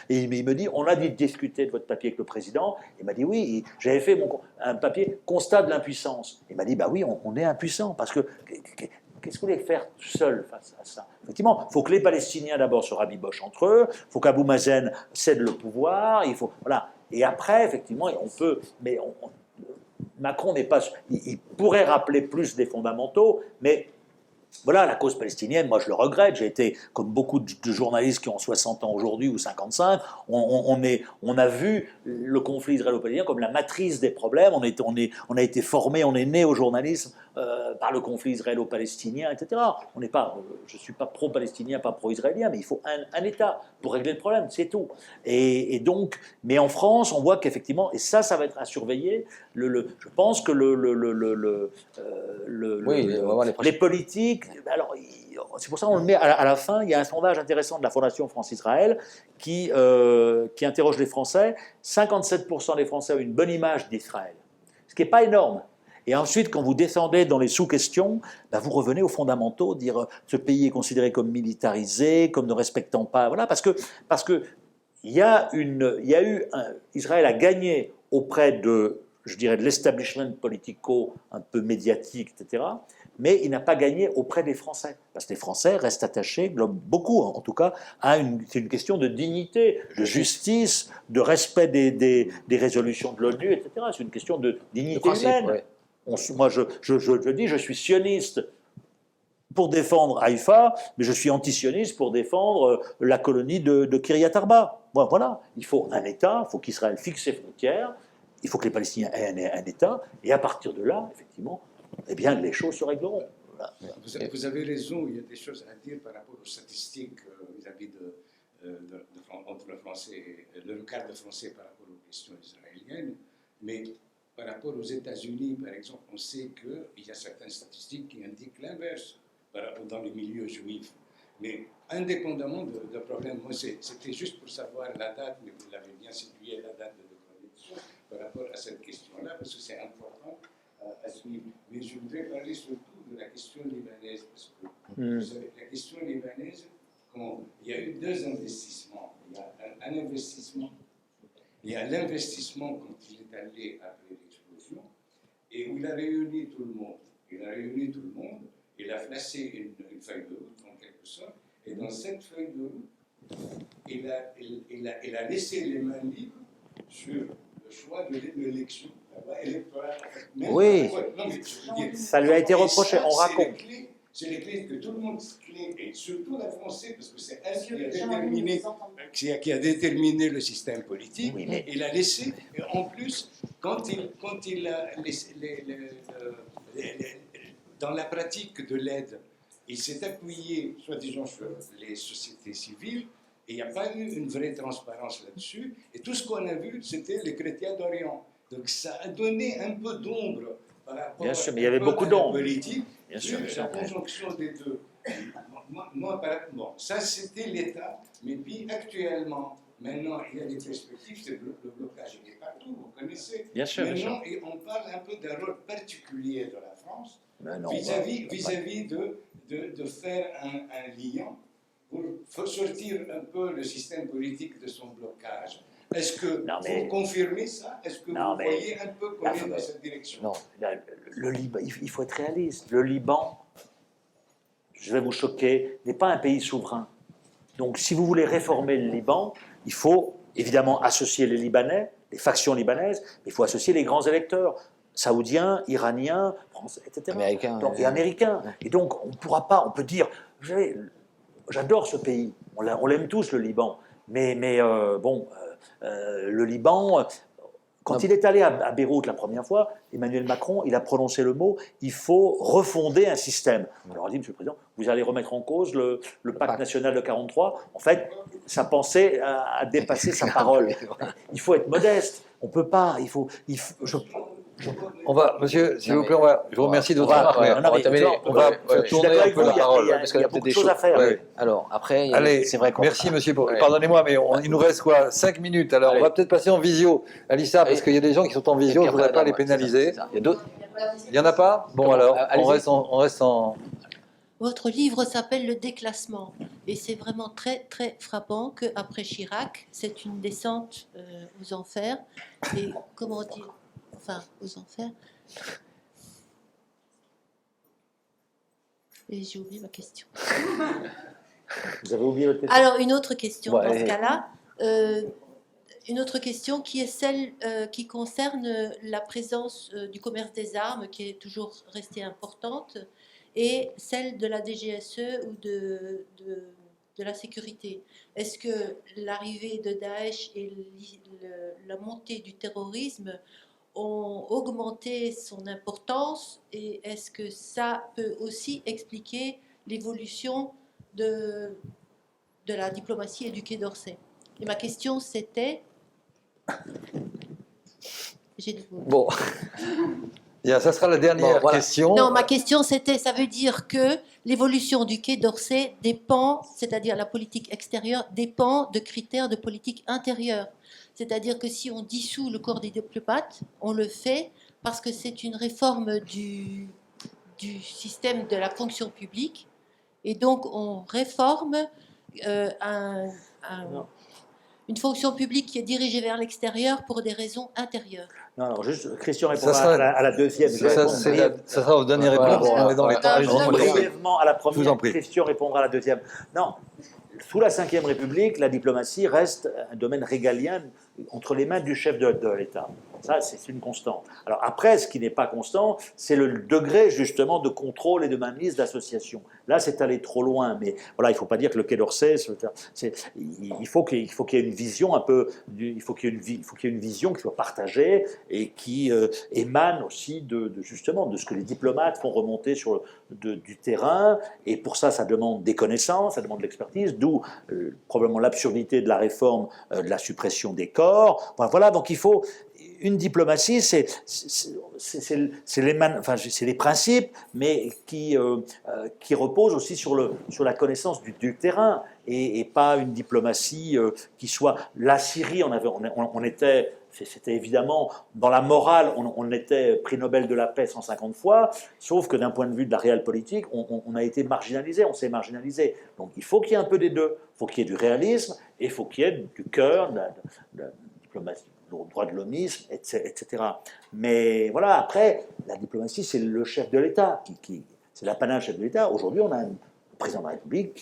et il me dit, on a dit discuter de votre papier avec le président, il m'a dit oui, j'avais fait un papier constat de l'impuissance. Il m'a dit, bah oui, on est impuissant, parce que qu'est-ce que vous voulez faire seul face à ça? Effectivement, il faut que les Palestiniens d'abord se rabibochent entre eux, il faut qu'Abou Mazen cède le pouvoir, voilà. Et après, effectivement, on peut, mais Macron n'est pas, il pourrait rappeler plus des fondamentaux, mais voilà, la cause palestinienne, moi je le regrette, j'ai été, comme beaucoup de journalistes qui ont 60 ans aujourd'hui ou 55, on a vu le conflit israélo-palestinien comme la matrice des problèmes, on a été formé, on est né au journalisme par le conflit israélo-palestinien, etc. Je ne suis pas pro-palestinien, pas pro-israélien, mais il faut un État pour régler le problème, c'est tout. Et donc, mais en France, on voit qu'effectivement, et ça va être à surveiller, je pense que les politiques, alors, c'est pour ça qu'on le met à la fin. Il y a un sondage intéressant de la Fondation France-Israël qui interroge les Français. 57% des Français ont une bonne image d'Israël, ce qui n'est pas énorme. Et ensuite, quand vous descendez dans les sous-questions, vous revenez aux fondamentaux, dire ce pays est considéré comme militarisé, comme ne respectant pas, voilà, parce que Israël a gagné auprès de l'establishment politico un peu médiatique, etc. Mais il n'a pas gagné auprès des Français. Parce que les Français restent attachés, beaucoup en tout cas, c'est une question de dignité, de justice, de respect des résolutions de l'ONU, etc. C'est une question de dignité humaine. Ouais. Moi, je dis, je suis sioniste pour défendre Haïfa, mais je suis anti-sioniste pour défendre la colonie de Kiryat Arba. Voilà, il faut un État, il faut qu'Israël fixe ses frontières, il faut que les Palestiniens aient un État, et à partir de là, effectivement, eh bien, les choses se régleront. Voilà. Vous avez raison, il y a des choses à dire par rapport aux statistiques vis-à-vis entre le français, le regard de français par rapport aux questions israéliennes, mais par rapport aux États-Unis, par exemple, on sait qu'il y a certaines statistiques qui indiquent l'inverse dans les milieux juifs. Mais indépendamment de problème, moi c'était juste pour savoir la date, mais vous l'avez bien situé, la date de déconnexion, par rapport à cette question-là, parce que c'est important à suivre. Mais je voudrais parler surtout de la question libanaise, parce que vous savez, la question libanaise, il y a eu deux investissements. Il y a un investissement, il y a l'investissement quand il est allé après l'explosion, et où il a réuni tout le monde. Il a réuni tout le monde, il a placé une feuille de route en quelque sorte, et dans cette feuille de route, il a laissé les mains libres sur le choix de l'élection électorale. Oui, non, mais je veux dire, ça lui a été reproché, on raconte. C'est les clés que tout le monde clé, et surtout la Français, parce que c'est elle qui a déterminé le système politique. Oui, mais... Il a laissé, et en plus, quand il a laissé dans la pratique de l'aide, il s'est appuyé, soi-disant, sur les sociétés civiles, et il n'y a pas eu une vraie transparence là-dessus. Et tout ce qu'on a vu, c'était les chrétiens d'Orient. Donc ça a donné un peu d'ombre par rapport bien sûr, mais il y avait beaucoup d'ombre politique. Bien sûr, La conjonction des deux. Bon, ça c'était l'État, mais puis actuellement, maintenant il y a des perspectives, c'est le blocage, il est partout, vous connaissez. Bien sûr, maintenant, et on parle un peu d'un rôle particulier de la France non, vis-à-vis de faire un lien pour sortir un peu le système politique de son blocage. Est-ce que vous confirmez ça? Est-ce que vous voyez un peu qu'on est dans cette direction? Non, le Liban, il faut être réaliste. Le Liban, je vais vous choquer, n'est pas un pays souverain. Donc, si vous voulez réformer le Liban, il faut évidemment associer les Libanais, les factions libanaises, mais il faut associer les grands électeurs, saoudiens, iraniens, français, etc. Américains. Et américains. Et donc, on ne pourra pas, on peut dire, j'adore ce pays, on l'aime tous, le Liban, mais le Liban, quand il est allé à Beyrouth la première fois, Emmanuel Macron, il a prononcé le mot « il faut refonder un système ». Alors on dit, Monsieur le Président, vous allez remettre en cause le pacte national de 1943. En fait, sa pensée a dépassé sa parole. Il faut être modeste, on ne peut pas, On va, monsieur, s'il vous plaît, je vous remercie de votre remarque. On va tourner un peu la parole. Parce qu'il y a beaucoup de choses à faire. Alors, après, allez, c'est vrai qu'on... merci, monsieur. Pardonnez-moi, mais il nous reste quoi, 5 minutes. Alors, on va peut-être passer en visio. Alissa, parce qu'il y a des gens qui sont en visio, je ne voudrais pas les pénaliser. Il y a d'autres. Il n'y en a pas? Bon, alors, on reste en... Votre livre s'appelle Le déclassement et c'est vraiment très très frappant qu'après Chirac, c'est une descente aux enfers et comment dire, enfin aux enfers. Et j'ai oublié ma question. Vous avez oublié votre question? Alors une autre question dans ce cas-là, une autre question qui est celle qui concerne la présence du commerce des armes qui est toujours restée importante. Et celle de la DGSE ou de la sécurité. Est-ce que l'arrivée de Daesh et la montée du terrorisme ont augmenté son importance et est-ce que ça peut aussi expliquer l'évolution de la diplomatie et du Quai d'Orsay? Et ma question c'était... Bon... Ça sera la dernière question. Non, ma question c'était, ça veut dire que l'évolution du Quai d'Orsay dépend, c'est-à-dire la politique extérieure, dépend de critères de politique intérieure. C'est-à-dire que si on dissout le corps des diplomates, on le fait parce que c'est une réforme du système de la fonction publique et donc on réforme une fonction publique qui est dirigée vers l'extérieur pour des raisons intérieures. Non, alors juste, Christian répondra à la deuxième. Ça sera aux dernières réponses. On est dans les temps. Brièvement à la première, Christian répondra à la deuxième. Non, sous la Ve République, la diplomatie reste un domaine régalien entre les mains du chef de l'État. Ça, c'est une constante. Alors après, ce qui n'est pas constant, c'est le degré justement de contrôle et de mainmise d'association. Là, c'est allé trop loin, mais voilà, il ne faut pas dire que le Quai d'Orsay, il faut qu'il y ait une vision un peu, il faut qu'il y ait une vision qui soit partagée et qui émane aussi justement de ce que les diplomates font remonter du terrain. Et pour ça, ça demande des connaissances, ça demande de l'expertise, d'où probablement l'absurdité de la réforme de la suppression des corps. Enfin, voilà, donc il faut une diplomatie, c'est les principes, mais qui reposent aussi sur la connaissance du terrain, et pas une diplomatie qui soit... La Syrie, c'était évidemment, dans la morale, on était prix Nobel de la paix 150 fois, sauf que d'un point de vue de la réelle politique, on a été marginalisé, on s'est marginalisé. Donc il faut qu'il y ait un peu des deux. Il faut qu'il y ait du réalisme, et il faut qu'il y ait du cœur, de la diplomatie, le droit de l'homisme, etc. Mais voilà, après, la diplomatie, c'est le chef de l'État, c'est l'apanage chef de l'État. Aujourd'hui, on a un président de la République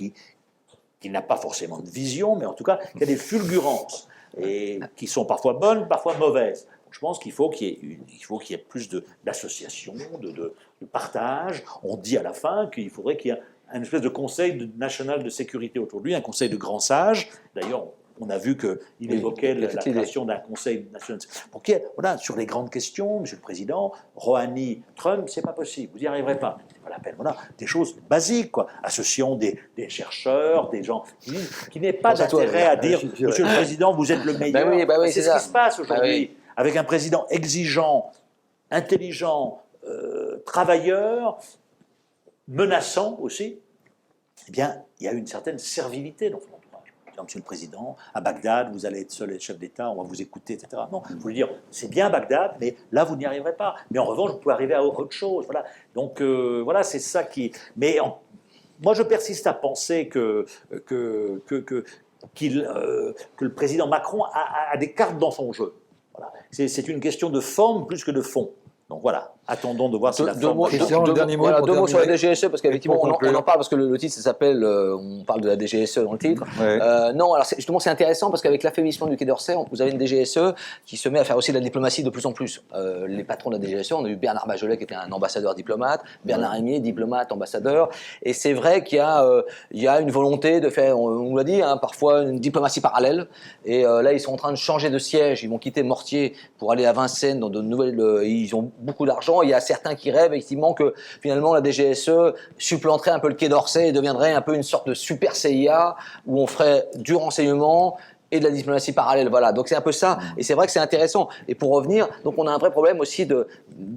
qui n'a pas forcément de vision, mais en tout cas, qui a des fulgurances, et qui sont parfois bonnes, parfois mauvaises. Donc, je pense qu'il faut qu'il y ait plus d'association, de partage. On dit à la fin qu'il faudrait qu'il y ait une espèce de conseil national de sécurité autour de lui, un conseil de grands sages. D'ailleurs, on a vu qu'il évoquait la création d'un conseil national. Pour qui, voilà, sur les grandes questions, Monsieur le Président, Rouhani, Trump, c'est pas possible, vous n'y arriverez pas. C'est pas la peine. Voilà, des choses basiques, quoi. Associant des chercheurs, des gens qui n'aient pas d'intérêt à dire, Monsieur le Président, vous êtes le meilleur. Oui, c'est ce qui se passe aujourd'hui, avec un président exigeant, intelligent, travailleur, menaçant aussi. Eh bien, il y a une certaine servilité dans son entourage. Monsieur le Président, à Bagdad, vous allez être seul et chef d'État, on va vous écouter, etc. Non, il faut lui dire, c'est bien Bagdad, mais là, vous n'y arriverez pas. Mais en revanche, vous pouvez arriver à autre chose. Voilà. Donc, voilà, c'est ça qui... Mais moi, je persiste à penser que le président Macron a des cartes dans son jeu. Voilà. C'est une question de forme plus que de fond. Donc voilà, attendons de voir si la forme... Deux mots sur la DGSE, parce qu'effectivement, on en parle, parce que le titre, ça s'appelle, on parle de la DGSE dans le titre. Ouais. Non, alors justement, c'est intéressant, parce qu'avec l'affaiblissement du Quai d'Orsay, vous avez une DGSE qui se met à faire aussi de la diplomatie de plus en plus. Les patrons de la DGSE, on a eu Bernard Bajolet, qui était un ambassadeur diplomate, Bernard Aimier, diplomate, ambassadeur, et c'est vrai qu'il y a une volonté de faire, on l'a dit, parfois une diplomatie parallèle, et là, ils sont en train de changer de siège, ils vont quitter Mortier pour aller à Vincennes dans de nouvelles... ils ont beaucoup d'argent. Il y a certains qui rêvent effectivement que finalement la DGSE supplanterait un peu le Quai d'Orsay et deviendrait un peu une sorte de super CIA où on ferait du renseignement et de la diplomatie parallèle. Voilà, donc c'est un peu ça. Et c'est vrai que c'est intéressant. Et pour revenir, donc on a un vrai problème aussi de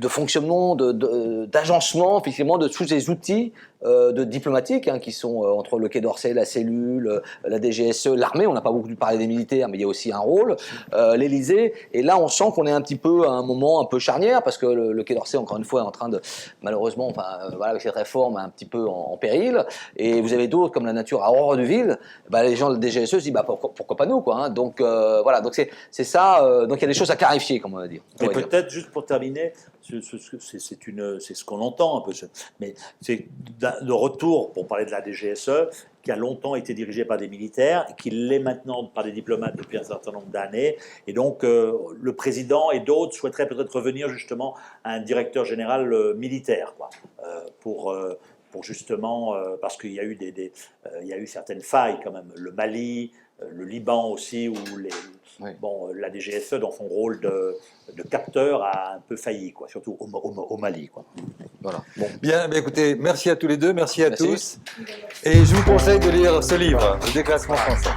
fonctionnement, d'agencement, effectivement, de tous ces outils de diplomatiques qui sont entre le Quai d'Orsay, la cellule, la DGSE, l'armée. On n'a pas beaucoup parlé des militaires, mais il y a aussi un rôle. L'Élysée. Et là, on sent qu'on est un petit peu à un moment un peu charnière, parce que le Quai d'Orsay, encore une fois, est en train de, malheureusement, voilà, avec cette réforme, un petit peu en péril. Et vous avez d'autres, comme la nature à Horreur-du-Ville. Les gens de la DGSE se disent, pourquoi pas nous, quoi. Donc voilà, donc c'est ça. Donc il y a des choses à clarifier, comme on va dire. Et peut-être, juste pour terminer, c'est ce qu'on entend un peu, mais c'est le retour, pour parler de la DGSE, qui a longtemps été dirigée par des militaires, et qui l'est maintenant par des diplomates depuis un certain nombre d'années. Et donc, le président et d'autres souhaiteraient peut-être revenir justement à un directeur général militaire, quoi, pour justement, parce qu'il y a eu il y a eu certaines failles quand même. Le Mali, le Liban aussi, où la DGSE, dans son rôle de capteur, a un peu failli, quoi, surtout au Mali, quoi. Voilà. Bon. Bien, écoutez, merci à tous les deux, merci à tous. Et je vous conseille de lire ce livre, Le déclassement français.